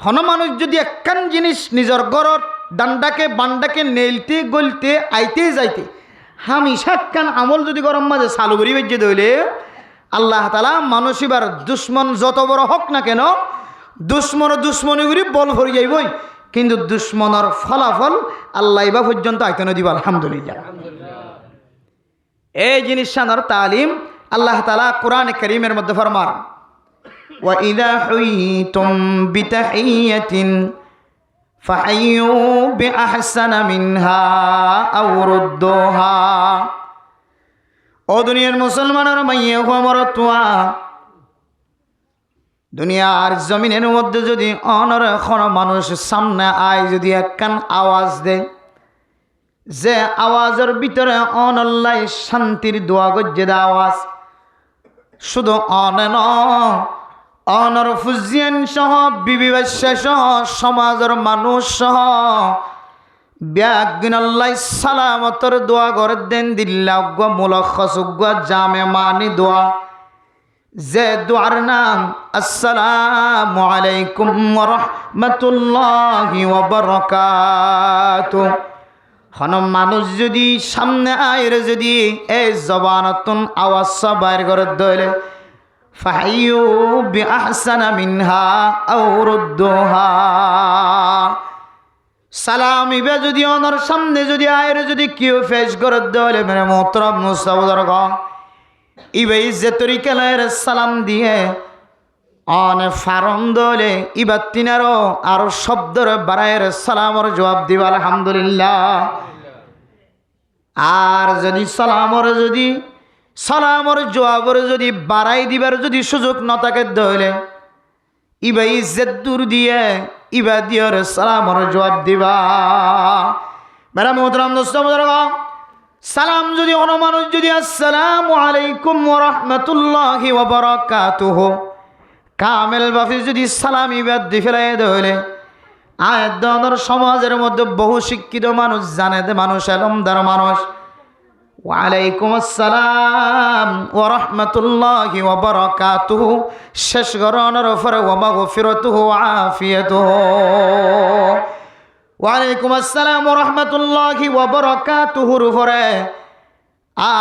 হন মানুষ যদি একখান জিনিস নিজের ঘরত ডান্ডাকে বান্ডাকে নেলতে গলতে আইতে যাইতে হামিশা একখান আমল যদি গরম মাঝে চালু করি বেজে দইলে আল্লাহ তাআলা মানুষ এবার দুশ্মন যত বড় হোক না কেন দুশ্মনী করি বল ভরি যাইবই কিন্তু দুশ্মনের ফলাফল আল্লাহ এবা পর্যন্ত আইতে নদিব আলহামদুলিল্লাহ। এই জিনিস সানার তালিম আল্লাহ তাআলা কোরআন কারীমের মধ্যে ফরমান ওয়া ইযা হুইতুম বিতাহিয়াতিন ফাহাইয়ু বিআহসানা মিনহা আও রুদ্দুহা। ও দুনিয়ার মুসলমানের মাইয়া ও মরতুয়া দুনিয়ার জমিনের মধ্যে যদি অনর এখন মানুষ সামনে আয় যদি একখান আওয়াজ দেয় যে আওয়াজের ভিতরে অনল্লাই শান্তির দোয়া গজ্জে আওয়াজ শুধু অন অনর ফুজিয়ান সহ বিবি বাচ্চা সহ সমাজের মানুষ সহ ব্যাগিন আল্লাহ সালামতর দোয়া করে দেন দিল্লা মুলখস জামে মানি দোয়া যে দোয়ার নাম আসসালামু আলাইকুম ওয়া রাহমাতুল্লাহি ওয়া বারাকাতুহু। হন মানুষ যদি সামনে আইরে যদি এই জবানতুন আওয়াজ বাইর করে দইলে ফাহাইয়ু বিআহসানা মিনহা আও রুদ্দুহা। সালাম ইবে যদি অনর সামনে যদি আইরে যদি কেউ ফেস করে দইলে মেরে মোহতরম মুস্তাবদরগণ ইবে যে তরিকালের সালাম দিয়ে অনে ফারম দলে ইবা তিনারও আরো শব্দর বাড়ায়ের সালামর জবাব দিবা আলহামদুলিল্লাহ। আর যদি সালামর জবাবর যদি বাড়াই দিবার যদি সুযোগ না থাকে দলে ইবা ইজ্জত দূর দিয়ে ইবা দিয়র সালামর জবাব দিবা। মেরা মোহতরম দোস্তরা সালাম যদি অন্য মানুষ যদি আসসালামু আলাইকুম ওয়া রাহমাতুল্লাহি ওয়া বারাকাতুহু কামেল বাফি যদি সালাম ইবাদ দি ফেলাই দইলে আয়াত দনর সমাজের মধ্যে বহু শিক্ষিত মানুষ জানে যে মানুষ এলমদার মানুষ ওয়া আলাইকুম আসসালাম ওয়া রাহমাতুল্লাহি ওয়া বারাকাতুহু শেষ গরনের উপরে ওয়া মাগফিরাতুহু ওয়া আফিয়াতুহু। ওয়া আলাইকুম আসসালাম ওয়া রাহমাতুল্লাহি ওয়া বারাকাতুহুর উপরে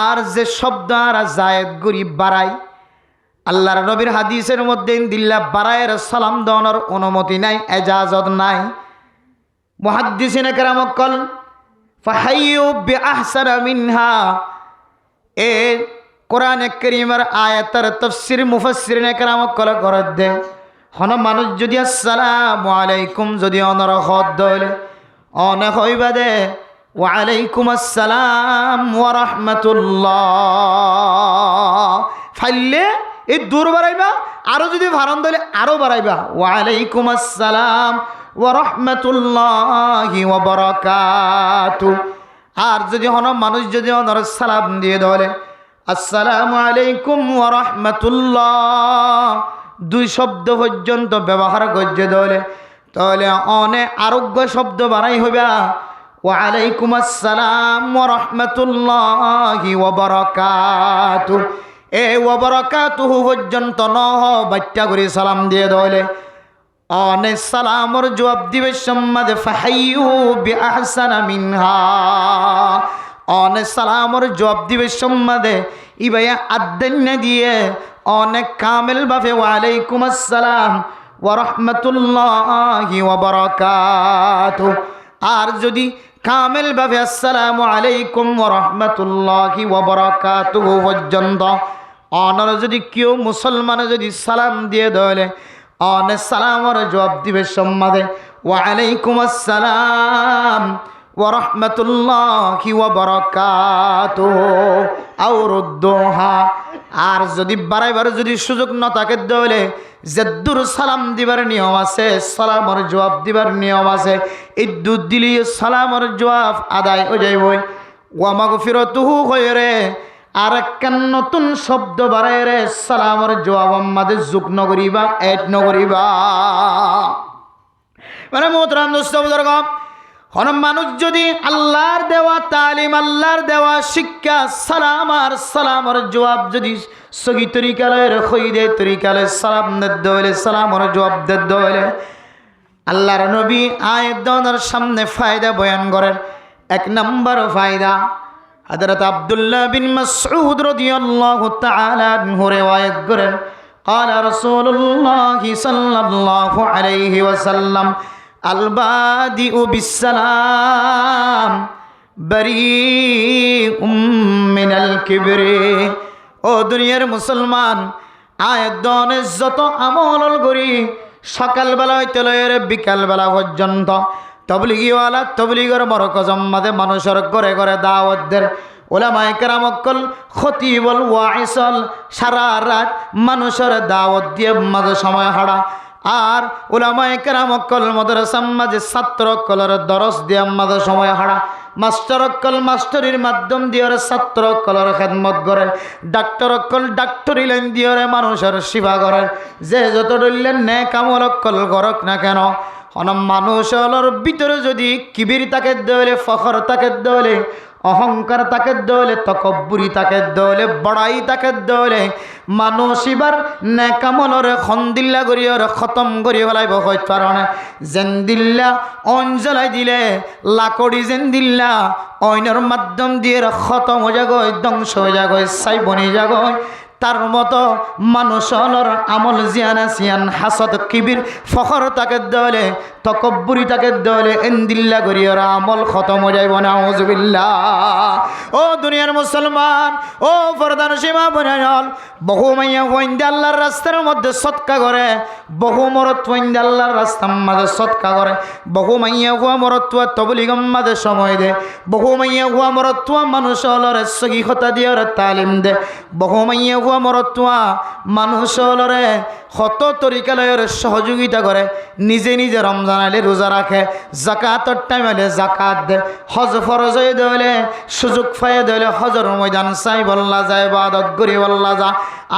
আর যে শব্দ আর জায়েদ গরি বাড়াই আল্লাহর নবীর হাদিসের মধ্যে দিল্লা বাড়ায়ের সালাম দেওয়ার অনুমতি নাই, এজাজত নাই। মুহাদ্দিসিনে কেরাম কল ফাহাইয়ু বিআহসানা মিনহা এ কোরআনে কারীমের আয়াতের তাফসীর মুফাসসিরিনে কেরাম কল করে দে হন মানুষ যদি আসসালামু আলাইকুম যদি অনর হদ দলে অনেক হইবা দে ওয়া আলাইকুম আসসালাম ওয়া রাহমাতুল্লাহ ফাইলে এই দূর বাড়াইবা আরো যদি ভারণ দলে আরো বাড়াইবা ওয়া আলাইকুম আসসালাম ওয়া রাহমাতুল্লাহি ওয়া বারাকাতুহু। আর যদি হন মানুষ যদি অনর সালাম দিয়ে দলে আসসালামু আলাইকুম ওয়া রাহমাতুল্লাহ দুই শব্দ পর্যন্ত ব্যবহার করছে দলে তাহলে অনেক আরোগ্য শব্দ বাড়াই হইবা ওয়া আলাইকুম আসসালাম ওয়া রাহমাতুল্লাহি ওয়া বারাকাতুহু এ ওয়া বারাকাতুহু পর্যন্ত নহ বাচ্চা করে সালাম দিয়ে দলে অনেক সালামর জবাব দিবে সম্মাদে ফাহাইয়ু বিআহসানা মিনহা অনেক সালামর জবাব দিবে সম্মাদে ইবায়া আদ্দান্য দিয়ে অনেক কামেল ভাবে ওয়া আলাইকুম আসসালাম ওয়া রাহমাতুল্লাহি ওয়া বারাকাতুহু। আর যদি কামেল ভাবে আসসালামু আলাইকুম ওয়া রাহমাতুল্লাহি ওয়া বারাকাতুহু পর্যন্ত অনর যদি কেউ মুসলমান যদি সালাম দিয়ে দলে অনে সালামর জবাব দিবে সম্মাদে ওয়া আলাইকুম আসসালাম ওয়া রাহমাতুল্লাহি ওয়া বারাকাতুহু আও রুদ্দুহা। আর যদি বাড়াইবার যদি সুযোগ না থাকে দলে যদ্দুর সালাম দিবার নিয়ম আছে সালামর জবাব দিবার নিয়ম আছে এই দুধ দিলি সালামর জবাব আদায় হয়ে যাইব ওয়া মাগফিরাতুহু হয়রে আর একখান নতুন শব্দ বাড়ায় রে সালামর জবাব আমাদের যোগ নগরিবা এড নগরিবা। মানে মোহতরাম দোস্ত বুজুর্গ হন মানুষ যদি আল্লাহর দেওয়া তালিম আল্লাহর দেওয়া শিক্ষা সালাম আর সালামর জবাব যদি সহি তরিকালের খইদে তরিকালে সালাম দইলে সালামর জবাব দইলে আল্লাহর নবী আয়াত দনের সামনে ফায়দা বয়ান করেন। এক নম্বর ফায়দা হযরত আব্দুল্লাহ বিন মাসউদ রাদিয়াল্লাহু তাআলা আনহু রিওয়ায়াত করেন قال رسول الله صلى الله عليه وسلم البادئ بالسلام بريء من الكبر। ও দুনিয়ার মুসলমান আয়াত দনে যত আমল করি সকালবেলা হইতে লয়ের বিকালবেলা পর্যন্ত তবলিগিওয়ালা তবলিগের বরকত জম্মাদে মানুষের ঘরে ঘরে দাওয়াতদের ওলামায়ে কেরাম অকল খতিবল ওয়াইসল সারা রাত মানুষের দাওয়াত দিয়ে মাঝে সময় হারা আর উলামায়ে কেরাম অকল মাদ্রাসার মাঝে ছাত্র অকলের দরস দিয়া মাঝে সময় হারা মাস্টার অকল মাস্টারির মাধ্যম দিয়ে ছাত্র অকলের খেদমত করে ডাক্তার অকল ডাক্তারি লাইন দিয়ে মানুষের সেবা করে যে যত ডলিলেন নেক আমল অকল করক না কেন মানুষের ভিতরে যদি কিবির তাকে দেলে ফখর তাকে দেলে অহংকার তাকে দলে তকব্বুরি তাকে দলে বড়াই তাকে দলে মানুষ এবার নেকামলর খন্দিল্লা করিয়র খতম করি ফেলাইব হইতে পারে না জেন্দিল্লা অঞ্জলাই দিলে লাকড়ি জেন্দিল্লা অইনের মাধ্যম দিয়ে খতম হয়ে যাগয় ধ্বংস হয়ে যাগয় সাই বনি যাগয় তার মতো মানুষের আমল জিয়ানা সিয়ান হাসদ কিবির ফখর তাকে দলে তকব্বুরি তাকে দলে এন্দিল্লা করিয়র আমল খতম হয়ে যাইব না আউযুবিল্লাহ। ও দুনিয়ার মুসলমান, ও ফরদান সীমা বনাল, বহু মাইয়া ওয়াইন্দা আল্লাহর রাস্তার মধ্যে সদকা করে, বহু মরত ওয়াইন্দা আল্লাহর রাস্তার মধ্যে সদকা করে, বহু মাইয়া হুয়া মরতুয়া তবলিগম মাঝে সময় দে, বহু মাইয়া হুয়া মরতুয়া মানুষের সহিহতা দিয়ে তালিম দে, বহু মাইয়া হুয়া মরতুয়া মানুষের কত তরিকা লয়ের সহযোগিতা করে, নিজে নিজে রমজান আলে রোজা রাখে, জাকাতর টাইম আলে জাকাত দে, হজ ফরজ হয়ে দেলে সুযোগ পাইয়ে দেলে হজর ময়দান চাই বল্লা যায় ইবাদত করি বল্লা যা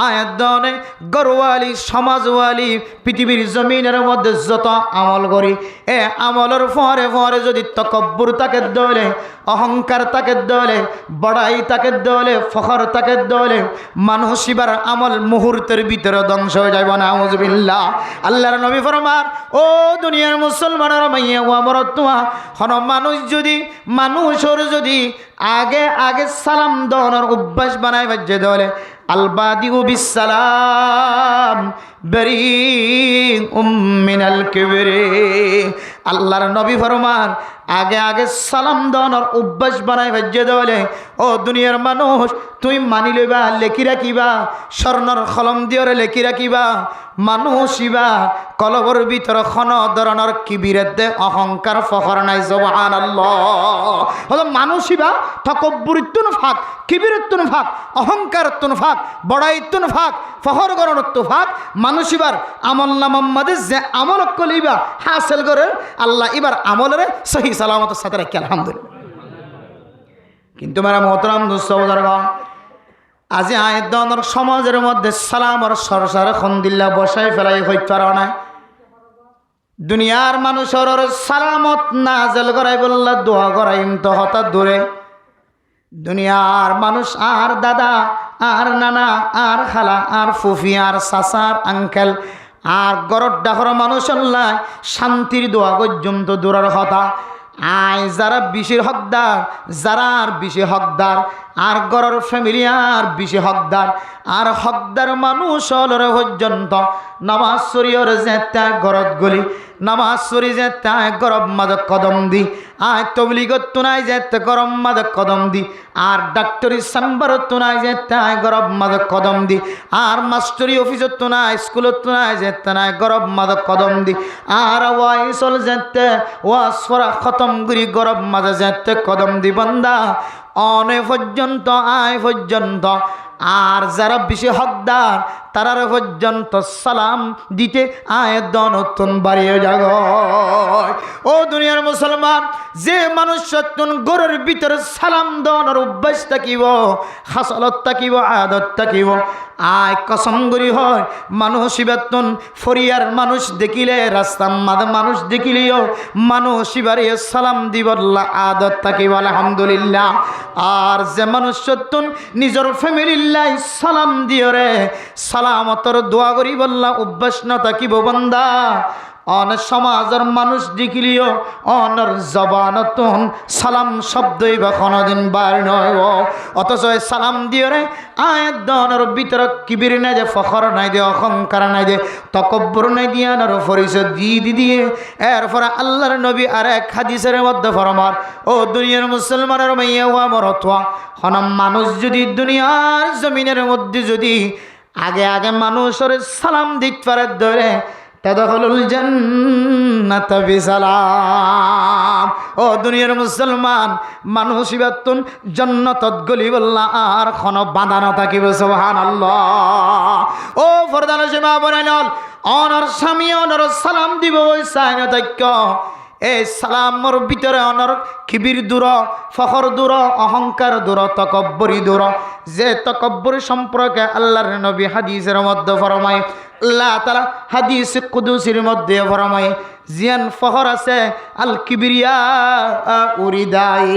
আয়াত দনে গরওয়ালি সমাজওয়ালি পৃথিবীর জমিনের মধ্যে যত আমল করি এ আমলের ফরে ফরে যদি তকব্বুর তাকে দলে অহংকার তাকে দলে বড়াই তাকে দলে ফখর তাকে দলে মানুষ এবার আমল মুহূর্তের ভিতরে ধ্বংস হয়ে যাইব না আউযুবিল্লাহ। আল্লাহর নবী ফরমান, ও দুনিয়ার মুসলমানের মাইয়া ও আমার তোমা হন মানুষ যদি মানুষের যদি আগে আগে সালাম দেওয়ার অভ্যাস বানাই বাজ্যে দলে আলবাদিউ বিসসালাম বারিউম মিনাল কিবরি। আল্লাহর নবী ফরমান আগে আগে সালাম দেওয়ার অভ্যাস বানাই বাজ্যে দলে ও দুনিয়ার মানুষ তুই মানি লইবা লেখি রাখিবা স্বর্ণর কলম দিয়ে লেখি রাখিবা মানুষ ইবা কলবর ভিতরে খন ধরনের কিবিরের দে অহংকার ফখর নাই সুবহানাল্লাহ। হলো মানুষ ইবা তকব্বুরিত্তুন ফাক কিবিরত্তুন ফাক অহংকারত্তুন ফাক বড়াইত্তুন ফাক ফখর গরণত্তু ফাক মানুষ ইবার আমল নামাম্মাদে যে আমল কলিবা হাসিল করে আল্লাহ এবার আমলের সহি সালামতের সাথে রাখি আলহামদুলিল্লাহ। কিন্তু মেরা মোহতারাম দোস্ত আজি আয়ের দনের সমাজের মধ্যে সালামর সরসারে খন্দিল্লা বসাই ফেলাই হইতে পারে না। দুনিয়ার মানুষের সালামত নাজেল করাই বললা দোয়া করাইম তো হঠাৎ দূরে দুনিয়ার মানুষ আর দাদা আর নানা আর খালা আর ফুফি আর চাচার আঙ্কেল আর গরর ডাহর মানুষ আল্লাহ শান্তির দোয়া পর্যন্ত দূরের কথা আয় যারা বেশি হকদার যারা আর বেশি হকদার আর গরর ফ্যামিলি আর বেশি হকদার আর হকদার মানুষ হলর পর্যন্ত নামাজ শরীয়র যেতে গরত গলি নামাজ শরী যেতে গরব মাদক কদম দি আয় তবলিগত তুনাই যেতে গরম মাদক কদম দি আর ডাক্তারি চেম্বারত তুনাই যেতে গরব মাদক কদম দি আর মাস্টারি অফিসত তুনাই স্কুলত তুনাই যেতে নাই গরব মাদক কদম দি আর ওয়াইসল যেতে ওয়াজ করা খতম করি গরব মাদক যেতে কদম দি বন্দা অনে পর্যন্ত আয় পর্যন্ত আর যারা বেশি হকদার তারার পর্যন্ত সালাম দিতে আয় দনতন বাড়িয়ে যাগ। ও দুনিয়ার মুসলমান, যে মানুষ সত্যন গরের ভিতরে সালাম দনের অভ্যাস থাকিব হাসলত থাকিব আদত থাকিব আয় কসম করি হয় মানুষ ইবাতন ফরিয়ার মানুষ দেখিলে রাস্তার মাঝে মানুষ দেখিলেও মানুষ ইবারে সালাম দিবল্লা আদত থাকিব আলহামদুলিল্লাহ। আর যে মানুষ সত্যন নিজের ফ্যামিলিল্লাই সালাম দিও রে সালামতর দোয়া করি বললা অভ্যাস না থাকিব বন্দা অন সমাজের মানুষ দেখিলিও অনর জবানতন সালাম শব্দই বা কোনোদিন বার নয় অথচ সালাম দিও রে আয়াত দনের ভিতরে কিবির নাই দে ফখর নাই দে অহংকার নাই দে তকব্বুর নাই দিয়া নর পরিচয় দিয়ে এরপরে আল্লাহর নবী আর এক হাদিসের মধ্যে ফরমান, ও দুনিয়ার মুসলমানের মাইয়া ওয়া মরতওয়া হন মানুষ যদি দুনিয়ার জমিনের মধ্যে যদি আগে আগে মানুষের সালাম দিতে পারে ধরে তাদখুলুল জান্নাত বিসালাম। ও দুনিয়ার মুসলমান মানুষ ইবাতুন জান্নাতত গলি বললা আর কোন বাঁধা না থাকিব সুবহানাল্লাহ। ও ফরদান সীমা বনাইল অনর স্বামী অনর সালাম দিব ওই সাইন তৈক্য এই সালামর ভিতরে অনর কিবির দূর ফখর দূর অহংকার দূর তকব্বরি দূর যে তকব্বরি সম্পর্কে আল্লাহর নবী হাদিসের মধ্যে ফরমায় আল্লাহ তাআলা হাদিস কুদসির মধ্যে ফরমায় জিয়ান ফখর আছে আল কিবরিয়া উরিদাই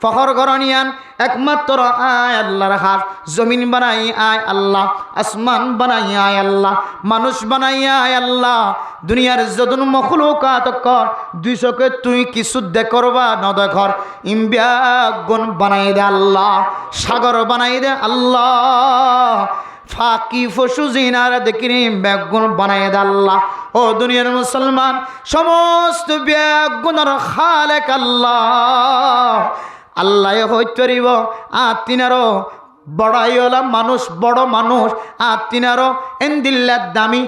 ফখর করনিয়ান একমাত্র আয় আল্লাহর হাত জমিন বানাই আয় আল্লাহ আসমান বানাই আয় আল্লাহ মানুষ বানাই আয় আল্লাহ দুনিয়ার যদুন মখলুকাত কর দুই চোখে তুই কিছু দেখরবা ন দেখর ইম্বিয়া গুণ বানাই দে আল্লাহ সাগর বানাই দে আল্লাহ ফাঁকি ফসু জিনার দেখিনি ব্যাগুন বানাই দে আল্লাহ ও দুনিয়ার মুসলমান সমস্ত ব্যাগুনের খালেক আল্লাহ আল্লাহ হইতরিব তিনারও বড়াইওয়ালা মানুষ বড় মানুষ তিনারও এন্দিল্লার দামি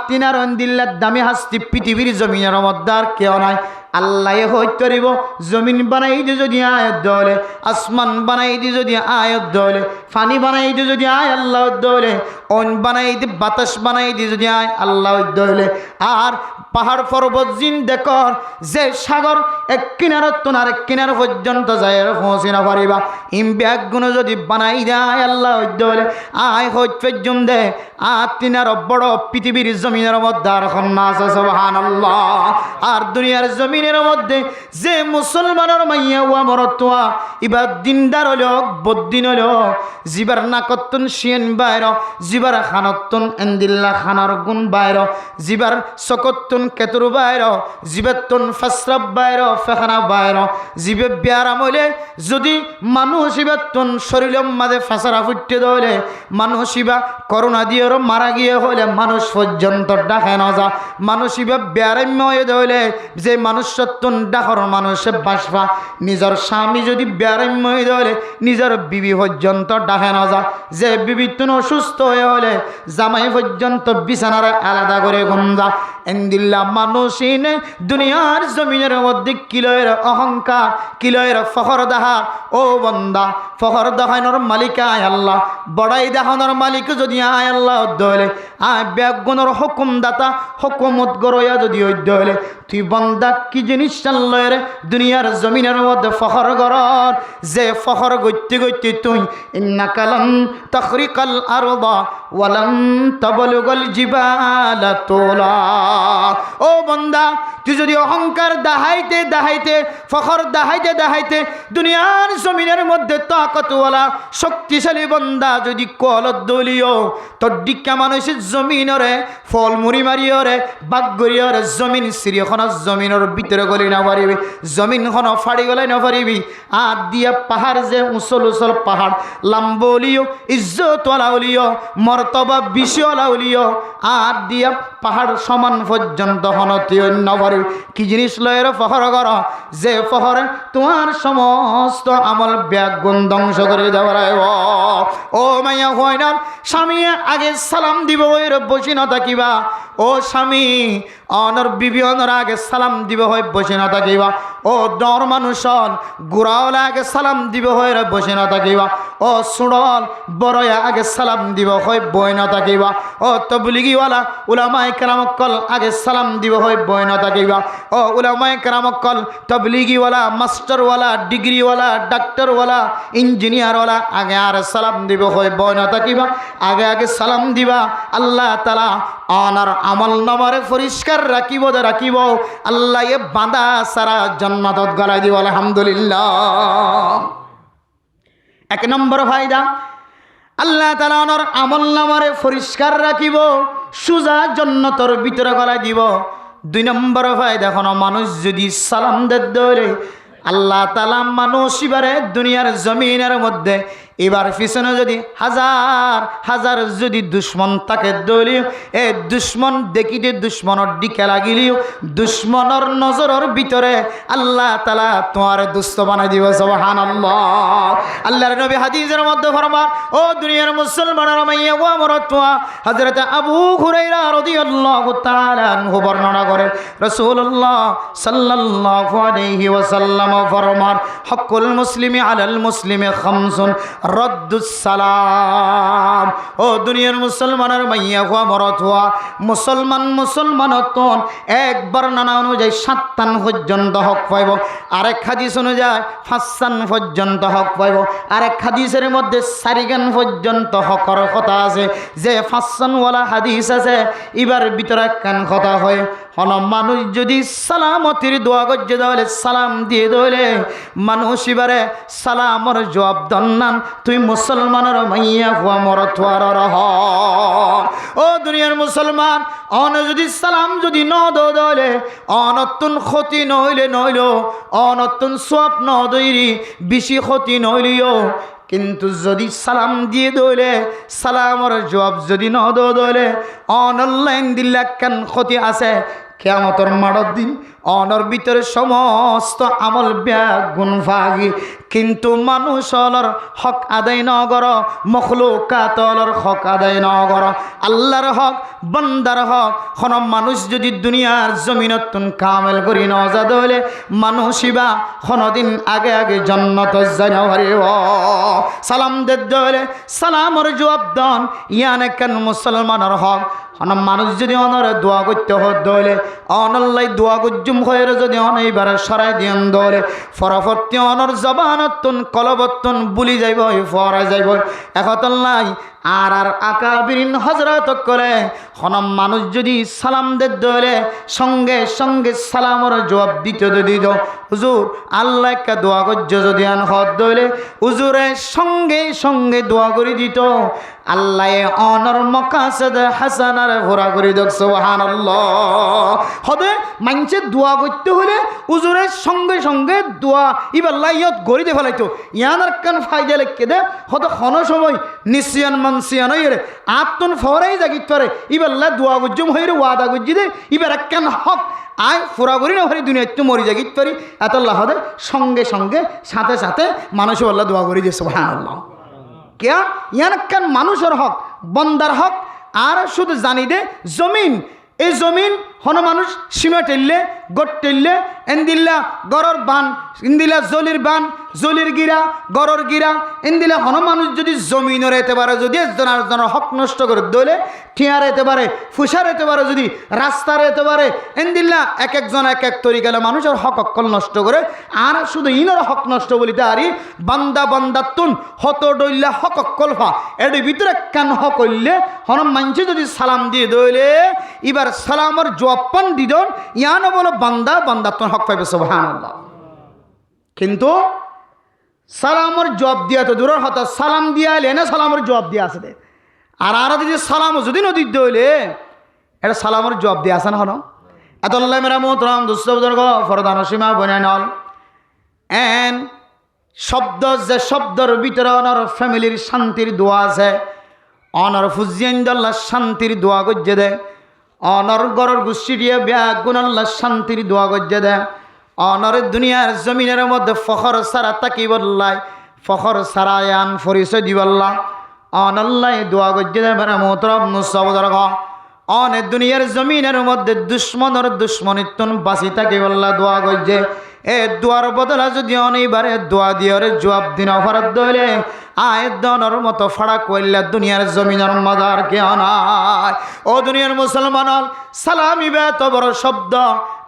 তিনারও এন্দিল্লার দামি হাস্তি পৃথিবীর জমিনের মধ্যে আর কেউ নাই আল্লাহ হইতরিব জমিন বানাই দি যদি আয়ত দলে আসমান বানাই দি যদি আয়ত দলে পানি বানাই দি যদি আয় আল্লাহ দলে অন বানাই দি বাতাস বানাই দি যদি আয় আল্লাহ দলে আর পাহাড় পর্বত জিন দেখর যে সাগর এক কিনারত তো আরেক কিনার পর্যন্ত যায় পৌঁছে না পারিবা ইম্ব্যাগ গুণ যদি বানাই দেয় আল্লাহ দলে আয় হইত পর্যন্ত দে তিনার বড় পৃথিবীর জমিনের মধ্যে আর খন্না আছে সুবহানাল্লাহ আর দুনিয়ার জমিনের মধ্যে যে মুসলমানের মাইয়া ওয়া মরতুয়া ইবাদ দিনদার হলো বদ্দিন হলো জিবার নাকতুন শিয়েন বাইর জিবার খানতুন এন্দিল্লা খানার গুণ বাইর জিবার সকতুন কেতুর বাইর জিবাতুন ফাসরাব বাইর ফেখানা বাইর জিবে ব্যারাম হইলে যদি মানুষ ইবাতুন শরীরের মাঝে ফাসারা ফুটতে দলে মানুষ ইবা করোনা দিয়ে মারা গিয়ে হলে মানুষ পর্যন্ত ডাকে না যা মানুষ ইবা ব্যারাম্য হয়ে দলে যে মানুষ সত্যন ডাকর মানুষে বাসবা নিজের স্বামী যদি ব্যারাম্য হয়ে দলে নিজের বিবি পর্যন্ত ডাকে না যা যে বিবি তুন অসুস্থ হয়ে হলে জামাই পর্যন্ত বিছানার আলাদা করে গুমজা এন্দিল্লা মানুষ ইনে দুনিয়ার জমিনের মধ্যে কিলয়ের অহংকার কিলয়ের ফখর দাহা ও বন্দা ফখর দাহানোর মালিক আয় আল্লাহ বড়াই দেখানোর মালিক যদি আয় আল্লাহ দলে আয় ব্যাগুণর হুকুমদাতা হুকুমত গরয়া যদি দলে তুই বন্দা কি জিনিস চাল্লয়ের দুনিয়ার জমিনের মধ্যে ফখর গরর যে ফখর গইতে গইতে তুই ইন্নাকালাম তাখরিকাল আরদা ওয়ালাম তাবলুগাল জিবালা তোলা ও বন্দা তুই যদি অহংকার দাহাইতে দাহাইতে ফখর দাহাইতে দাহাইতে দুনিয়ার জমিনের মধ্যে তাকতওয়ালা শক্তিশালী বন্দা যদি কলত দলিও তোর ডিক্কা মানুষের জমিনরে ফল মুড়ি মারিয়রে বাগগরিয়রে জমিন সিরিয়খনৰ জমিনের ভিতরে গলি না পারিবি জমিনখন ফাড়ি গলাই না পারিবি আর দিয়া পাহাড় যে উঁচল উঁচল পাহাড় লাম্বলিও ইজ্জতওয়ালা উলিও মর্তবা বিশওয়ালা উলিও আর দিয়া পাহাড় সমান পর্যন্ত হনতি অন্য পারিবি কি জিনিস লয়ের ফখর কর যে ফখরে তোমার সমস্ত আমল ব্যাগুণ ধ্বংস করে দেওয়ার ও মাইয়া হয় না স্বামী আগে সালাম দিব ওই বসি না থাকিবা ও স্বামী অনর বিবি অনর আগে সালাম দিব হয় বসে না থাকিবা ও ডর মানুষন গুড়াওয়ালা আগে সালাম দিব হয় বসে না থাকিবা ও সুড়ল বড়য়া আগে সালাম দিব হয় বই না থাকিবা ও তবলিগিওয়ালা উলামায়ে কেরামকল আগে সালাম দিব হয় বই না থাকিবা ও উলামায়ে কেরামকল তবলিগিওয়ালা মাস্টারওয়ালা ডিগ্রিওয়ালা ডাক্তারওয়ালা ইঞ্জিনিয়ারওয়ালা আগে আর সালাম দিব হয় বই না থাকিবা আগে আগে সালাম দিবা আল্লাহ তাআলা অনার আমল নামারে পরিষ্কার রাখিব রাখিব আল্লাহ এ বাঁধা সারা জান্নাতত গলায় দিব আলহামদুলিল্লাহ এক নম্বর ফায়দা আল্লাহ তাআলা অনার আমল নামারে পরিষ্কার রাখিব সুজা জান্নাতর ভিতরে গলায় দিব দুই নম্বর ফায়দা কোনো মানুষ যদি সালাম দেয় আল্লাহ তাআলা মানুষ এবারে দুনিয়ার জমিনের মধ্যে এবার পিছনে যদি হাজার হাজার যদি দুশ্মন তাকে দলিও এ দুশ্মন দেখিতে দুশ্মনের দিকে লাগিলিও দুশ্মনের নজরের ভিতরে আল্লাহ তাআলা তোমার দুষ্ট বানাই দিব সুবহানাল্লাহ আল্লাহর নবী হাদিসের মধ্যে ফরমান ও দুনিয়ার মুসলমানের মাইয়া ওয়া মরতুয়া হযরত আবু হুরায়রা রাদিয়াল্লাহু তাআলা আনহু বর্ণনা করেন রাসূলুল্লাহ সাল্লাল্লাহু আলাইহি ওয়াসাল্লাম ফরমান হকুল মুসলিমি আলাল মুসলিমি খামসুন রদ্দুস সালাম। ও দুনিয়ার মুসলমানের মাইয়া হওয়া মরত হওয়া মুসলমানতন একবার নানা অনুযায়ী 7 টান পর্যন্ত হক পাইব, আরেক হাদিস অনুযায়ী 5 টান পর্যন্ত হক পাইব, আরেক হাদিসের মধ্যে 4 গান পর্যন্ত হকর কথা আছে। যে 5 টানওয়ালা হাদিস আছে এবার ভিতরে কান কথা হয় হন মানুষ যদি সালামতির দোয়া গজ্জে দেওয়ালে সালাম দিয়ে দেওয়ালে মানুষ এবারে সালামর জবাব দন্নান তুই মুসলমানের মাইয়া হুয়া মরত রহ। ও দুনিয়ার মুসলমান অন যদি সালাম যদি ন দলে অনতুন ক্ষতি নইলে নইল, অনতুন সব ন দৈরি বেশি ক্ষতি নইলিও, কিন্তু যদি সালাম দিয়ে দইলে সালামর জবাব যদি ন দলে অনলাইন দিল্লা কেন ক্ষতি আছে। কিয়ামতের মাঠের দিন অনর ভিতরে সমস্ত আমল ব্যাগুণ ভাগি, কিন্তু মানুষ অলর হক আদায় ন কর, মখলুকাত অলর হক আদায় ন কর, আল্লাহর হক বান্দার হক কোন মানুষ যদি দুনিয়ার জমিনতুন কামেল করি ন যা দইলে মানুষিবা কোনদিন আগে আগে জান্নাত যাইয়া পারিব। সালাম দে দইলে সালামর জবাব দন ইয়ানে কেন মুসলমানের হক মানুষ যদি অনরে দোয়া করতে হলে অনল্লাই দোয়া গুজুম হয়ে যদি অনেকবার সরাই দিন দলে ফরফর্তি অনর জবানতন কলবতন বুলি যাইব ফরা যাইব একতল্লাই আর আকাবিরিন হজরত করে হনম মানুষ যদি সালাম দে দলে সঙ্গে সঙ্গে সালামর জবাব দিতে দিত হুজুর আল্লাহ একটা দোয়া গজ্জ যদি আন হদ দলে হুজুরে সঙ্গে সঙ্গে দোয়া করে দিত আল্লাহ অনর মকাসদ হাসানার ভরা করে দেখ সুবহানাল্লাহ। হবে মানুষের দোয়া করতে হলে হুজুরের সঙ্গে সঙ্গে দোয়া ইবাল্লাহ ইয়ত গড়িতে ফেলাইতো ইয়ানার কান ফায়দা লেখকে দে হয়তো কোন সময় নিশ্চিয়ান মানসিয়ান হয়ে আত্মন ফরাই জাগিত পারে ইবাল্লাহ দোয়া গুজুম হয়ে ওয়াদা গুজি দে ইবার একখান হক আয় ফোরা করি না হরি দুনিয়া একটু মরি জাগিত পারি এতল্লাহ হদে সঙ্গে সঙ্গে সাথে সাথে মানুষ আল্লাহ দোয়া করি যে সুবহানাল্লাহ। কেয়া ইয়ান মানুষের হক বন্দার হক আর শুধু জানি দে জমিন এই জমিন হন মানুষ সীমা টেললে গোট টেললে এন্দিল্লা গরর বান ইন্দিলা জলির বান জলির গিরা গরর গিরা এন্দিলা হন মানুষ যদি জমিনের এতে পারে যদি একজনের হক নষ্ট করে দলে ঠিয়ার এতে পারে ফুসার এতে পারে যদি রাস্তার এতে পারে এন্দিল্লা এক একজন এক এক তরি গেলে মানুষের হক অক্কল নষ্ট করে আর শুধু ইনর হক নষ্ট বলিতে আরি বান্দা বান্দাতুন হত ডইল্লা হক অক্কল ফা এর ভিতরে কেন হক হইলে হন মানুষ যদি সালাম দিয়ে দইলে এবার সালামর জবাব দিদন ইয়ানো বলো বান্দা বান্দাতুন হক পাইবে সুবহানাল্লাহ। কিন্তু সালামর জবাব দিয়া তো দূরের হতা সালাম দিয়া এলে না সালামর জবাব দিয়া আছে দে আর আর যদি সালাম যদি নদী দইলে এটা সালামর জবাব দিয়া আছে না হন এতল্লাহ মেরা মোহতরম দুস্তবর্গ ফরদান সীমা বনে নল এন শব্দ যে শব্দর ভিতরে অনর ফ্যামিলির শান্তির দোয়া আছে অনর ফুজিয়ান্দাল্লাহ শান্তির দোয়া গজ্জে দেয় অনর গরর গুষ্টি দিয়ে ব্যাগুন আল্লাহ শান্তির দোয়া গজ্জে দেয় অনর দুনিয়ার জমিনের মধ্যে ফখর সারা তাকি বললাই ফখর সারা আন পরিচয় দিবল্লা অনল্লাহ দোয়া গজ্জে দেয় মেরা মোহতরম মুস্তবর্গ অনেক দুনিয়ার জমিনের মধ্যে দুশ্মনের দুশ্মনিত্তন বাঁচি থাকি বললা দোয়া গজ্জে এ দোয়ার বদলা যদি অনেকবারে দোয়া দিয়ে জবাব দিন অফারত দইলে আয় দনর মতো ফাড়া কইলা দুনিয়ার জমিনের মজার কে অনায়। ও দুনিয়ার মুসলমান সালামি এত বড় শব্দ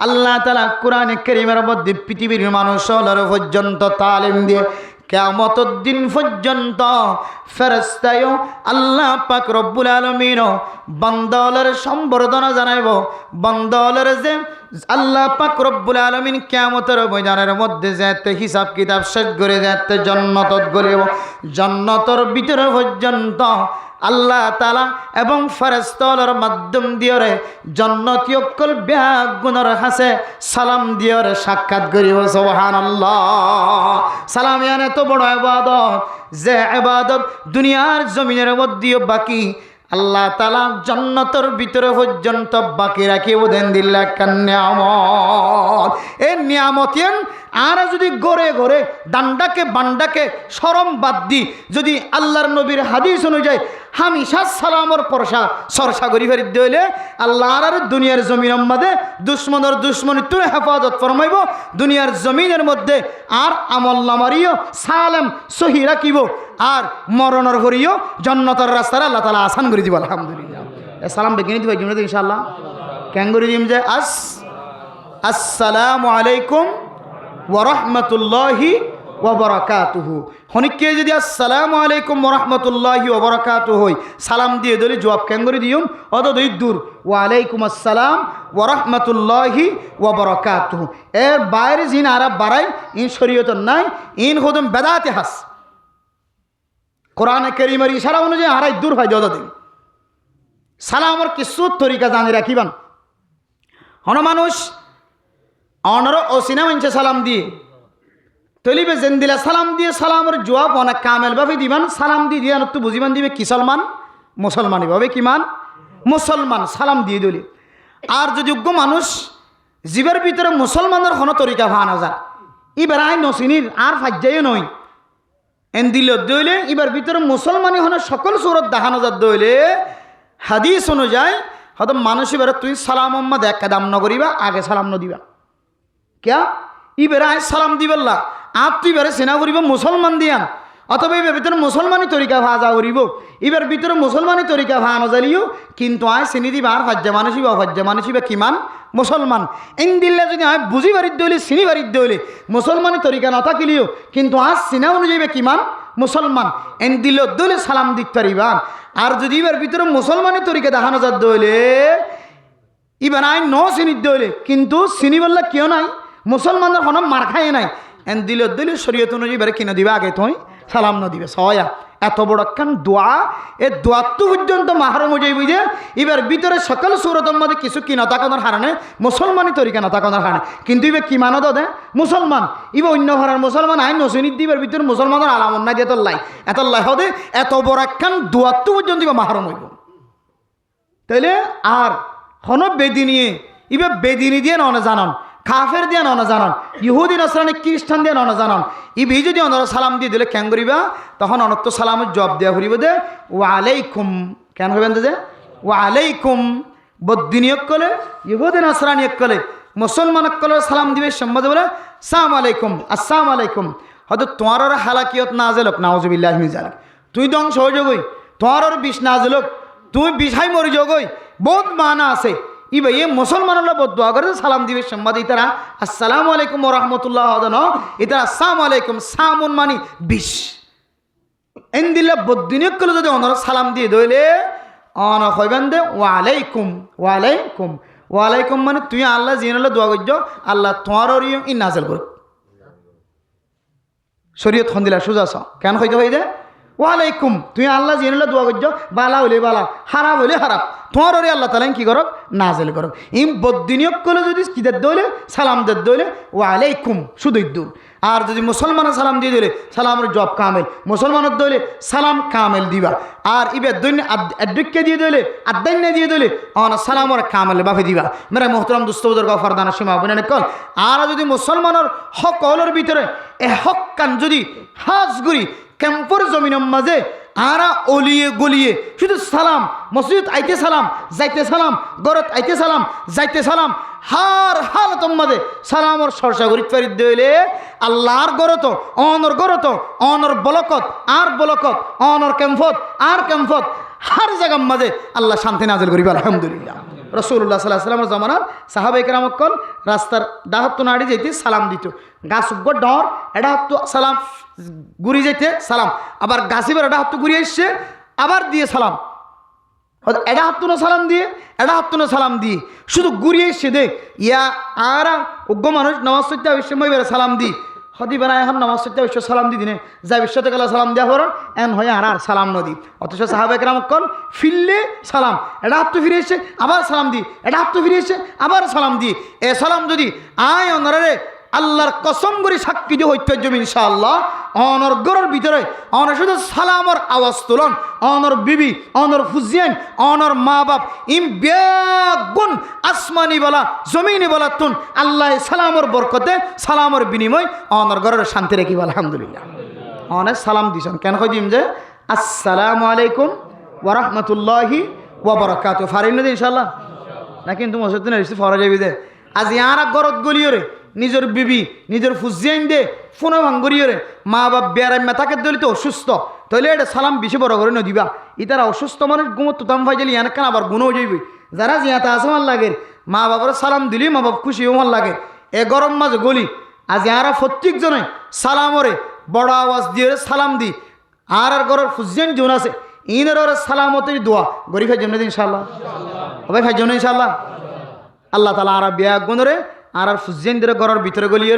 আল্লাহ তাআলা কোরআনে কারীমের মধ্যে পৃথিবীর মানুষ পর্যন্ত তালিম দিয়ে কিয়ামতের দিন পর্যন্ত ফেরেশতায়ও আল্লাহ পাক রব্বুল আলামিন বান্দাদের সম্বর্ধনা জানাইব বান্দাদের যে আল্লাহ পাক রব্বুল আলামিন কিয়ামতের ময়দানের মধ্যে যেতে হিসাব কিতাব শেষ করে যেতে জান্নাতত গলিব জান্নাতের ভিতরে পর্যন্ত আল্লাহ তাআলা এবং ফেরেশতাদের মাধ্যম দিয়ে জান্নাতি অকল ব্যাগুণের কাছে সালাম দিয়ে সাক্ষাৎ করিব সুবহানাল্লাহ। সালাম ইয়ান এত বড় ইবাদত যে ইবাদত দুনিয়ার জমিনের মধ্যে বাকি আল্লাহ তাআলা জান্নাতের ভিতরে পর্যন্ত বাকি রাখিব দেন দিল্লা কান নিয়ামত এই নিয়ামতেন আর যদি গড়ে গড়ে ডান্ডাকে বান্ডাকে শরম বাদ দি যদি আল্লাহর নবীর হাদিস অনুযায়ী হামেশা সালামর পরশা সরসা করি ফেরি দিলে আল্লাহ আর দুনিয়ার জমিনের মধ্যে দুশ্মনের দুশ্মনী তুলে হেফাজত ফরমাইব দুনিয়ার জমিনের মধ্যে আর আমল নামারিও সালাম সহি রাখিব আর মরণের হরিও জন্নতর রাস্তায় আল্লাহ তাআলা আসান করে দিব আলহামদুলিল্লাহ সালাম বেগিনি দিব ইনশাআল্লাহ কেন করে দিম যে আসসালামু আলাইকুম ওয়া রাহমাতুল্লাহি ওয়া বারাকাতুহু হনিকে যদি আসসালামু আলাইকুম ওয়া রাহমাতুল্লাহি ওয়া বারাকাতুহু সালাম দিয়ে দিলে জবাব কেন করে দিম অত দূর ওয়া আলাইকুম আসসালাম ওয়া রাহমাতুল্লাহি ওয়া বারাকাতুহু এর বাইরে জিন আরব বাড়াই ইন শরীয়ত নাই ইন হুদম বেদাতে হাস কোরআনে কারীমের ইশারা অনুযায়ী আরাই দূর হয় যত দিন সালামর কিছু তরিকা জানি রাখিবান হন মানুষ অনর অসিনা মানছে সালাম দিয়ে তলিবে জেন্দিলা সালাম দিয়ে সালামের জবাব অনেক কামেল ভাবে দিবান সালাম দিয়ে দিয়ে তো বুঝিবান দিবে কি সলমান মুসলমানই ভাবে কিমান মুসলমান সালাম দিয়ে দিলে আর যদি যোগ্য মানুষ জীবের ভিতরে মুসলমানের কোনো তরিকা ভানা যায় এবার আই নসিনির আর ফাজ্জাই নয় এন দিল দইলে এবার ভিতরে মুসলমানই হন সকল সুরত দেখানো যাত দইলে হাদিস অনুযায়ী হয়তো মানুষ এবার তুই সালাম মোহাম্মদ এক কাদাম নগরিবা আগে সালাম নদিবা ক্যা ইবেরা আয় সালাম দিবেল্লা আর তুই বেড়ে সেনা করিব মুসলমান দিয়ান অথবা এবার ভিতরে মুসলমানি তরিকা ভাজা করিব এবার ভিতরে মুসলমানি তরিকা ভা নজালিও কিন্তু আয় চিনি দিবা আর ফাজ্জা মানুষই বা ফাজ্জা মানুষই বা কিমান মুসলমান এন দিল্লা যদি আয় বুঝি বাড়ির দইলে চিনি বাড়ির দইলে মুসলমানি তরিকা নথাকিলিও কিন্তু আজ চিনা অনুযায়ী কিমান মুসলমান এন দিল দইলে সালাম দিতে পারিবা আর যদি এবার ভিতরে মুসলমানি তরিকা দেখানো যাত দইলে এবার আয় ন চিনি দইলে কিন্তু চিনি বললে কেউ নাই মুসলমানদের কোনো মার খায় নাই এন দিল শরীয়ত অনুযায়ী এবারে কিনে দিবে আগে তুই সালাম ন দিবে সয়া এত বড় একখান দোয়া এ দোয়া তো পর্যন্ত মাহরম হয়ে যাইব যে এবার ভিতরে সকল সুরতের মধ্যে কিছু কি না থাকানোর হারানে মুসলমানই তরিকা না থাকানোর হারানে কিন্তু এবার কি মানো দে মুসলমান এবার অন্য ঘরের মুসলমান আইন নসিনির দিবার ভিতরে মুসলমানের আলামত নাই এতল্লাই হদে এত বড় একখান দোয়া তো পর্যন্ত এবার মাহরম হইব তাইলে আর হন বেদিনিয়ে এবার বেদিনী দিয়ে ননে জানান কাফের দিয়ে ননা জানান ইহুদি নসরানি খ্রিস্টান দিয়ে ননা জানান ইবি যদি অনরা সালাম দিয়ে দিলে কেন করিবা তখন অনত্য সালামের জবাব দেওয়া করিব দে ওয়ালাইকুম কেন হইবেন যে ওয়ালাইকুম বদ্দিনিয়ক কলে ইহুদি নসরানিয়ক কলে মুসলমানক কলে সালাম দিবে সম্বাদ বলে সালাম আলাইকুম আসসালামু আলাইকুম হয়তো তোমার হালাকিয়ত না জেলক নাউজুবিল্লাহি মিন জালিক তুই ধ্বংস হয়ে যাবই তোমার বিষ না জেলক তুই বিষাই মরি যাবই বহুত মানা আছে ইবা এ মুসলমানরা বদুয়া করে সালাম দিবে সম্বাদ ইতারা আসসালামু আলাইকুম ওয়া রাহমাতুল্লাহ ইতারা আসসালামু আলাইকুম সামুন মানি বিষ এন দিলে বদ্দিনিয়ক কলে যদি অনরা সালাম দিয়ে দইলে অন কইবেন দে ওয়ালাইকুম ওয়ালাইকুম ওয়ালাইকুম মানে তুই আল্লাহ জিনালে দোয়া করছ আল্লাহ তোমার ওরিয়ম ই নাজেল করুক শরীয়ত খন দিলা সোজা কেন কইতে হই দে ওয়ালাইকুম তুই আল্লাহ জিনালে দোয়া করছ বালা হইলে বালা হারাপ হইলে হারাপ তোমার ওরে আল্লাহ তালা কি করক নাজেল করক ইম বদ্দিনিয়ক কলে যদি কিদের দইলে সালাম দের দইলে ওয়ালাইকুম শুধুই দূর আর যদি মুসলমানের সালাম দিয়ে দিলে সালামের জব কামেল মুসলমানের দইলে সালাম কামেল দিবা আর ইবে দৈন্য আদ্যকে দিয়ে দিলে আদান্য দিয়ে দিলে অন সালামর কামেল বাফে দিবা মেরা মোহতরম দুস্তবুদর গফরদানা সীমা বনে কল আর যদি মুসলমানের হক অলর ভিতরে এ হক কান যদি হাজ গুরি ক্যাম্পর জমিনের মাঝে আরা অলিয়ে গলিয়ে শুধু সালাম মসজিদ আইতে সালাম যাইতে সালাম গরত আইতে সালাম যাইতে সালাম হার হালতম মাঝে সালামর সরসা গরিত ফারিদ দইলে আল্লাহর গরত অনর বলকত আর বলকত অনর ক্যাম্পত আর ক্যাম্পত হার জায়গার মাঝে আল্লাহ শান্তি নাজিল করিবে আলহামদুলিল্লাহ রাসূলুল্লাহ সাল্লাল্লাহু আলাইহি ওয়াসাল্লামের জামানার সাহাবায়ে কেরামক কল রাস্তার ডাহাত নাড়ি যাইতে সালাম দিত গাছ উগ্র ডর এটা হাত সালাম ঘুরি যাইতে সালাম আবার গাছিবার এটা হাত ঘুরিয়ে এসছে আবার দিয়ে সালাম এটা হাত সালাম দিয়ে এটা হাত সালাম দিয়ে শুধু ঘুরিয়ে এসছে দে ইয়া আর উগ্র মানুষ নামাজ পড়তে অবশ্যই সালাম দি হদি বেড়ায় এখন নামাজ পড়তে অবশ্য সালাম দি দিনে যা বিশ্বতে গেলে সালাম দেওয়া হরণ এন হয়ে আর সালাম নদী অথচ সাহাবায়ে কেরাম কল ফিরলে সালাম এটা হাত ফিরে এসে আবার সালাম দি এটা হাত ফিরে এসে আবার সালাম দি এ সালাম যদি আয় অনারে আল্লাহর কসম করে সাক্ষী দিয়ে হইতে যাবে ইনশাআল্লাহ অনর গরের ভিতরে অনর শুধু সালামর আওয়াজ তুলন অনর বিবি অনর ফুজিয়ান অনর মা বাপ ইম বেগুন আসমানি বলা জমিনি বলা তুন আল্লাহ সালামর বরকতে সালামর বিনিময় অনর গরের শান্তি রাখিব আলহামদুলিল্লাহ অনেক সালাম দিছেন কেন কই দিম যে আসসালামু আলাইকুম ওয়া রাহমাতুল্লাহি ওয়া বারাকাতুহু ফারিন না ইনশাআল্লাহ না কিন্তু মসজিদে রিসিভ ফরা যাবে যে আজ ইয়ার গরত গলিও রে নিজের বিবি নিজের ফুজিয়াইন দে ফোনো ভাঙ্গরিয়ে রে মা বাপ বেড়াই মাথাকে দলিত অসুস্থ তাহলে এটা সালাম বেশি বড় করে নদিবা ইতারা অসুস্থ মানুষ গুমো তুতাম ভাই দিলি এনাকান আবার গুণও যাইবি যারা জিয়াতা আছে ভাল লাগে মা বাবার সালাম দিলি মা বাপ খুশিও ভাল লাগে এ গরম মাঝে গলি আজ এরা প্রত্যেক জনে সালামরে বড় আওয়াজ দিয়ে সালাম দি আর ঘরের ফুজিয়ান জন আছে ইনের সালামতের দোয়া গরি খাই জন্য ইনশাল্লাহ ভাই খাই জন্য ইনশাল্লাহ আল্লাহ তালা আর বিয়া গুণরে আর ফুজিয়ান দিয়ে ঘরের ভিতরে গলিয়ে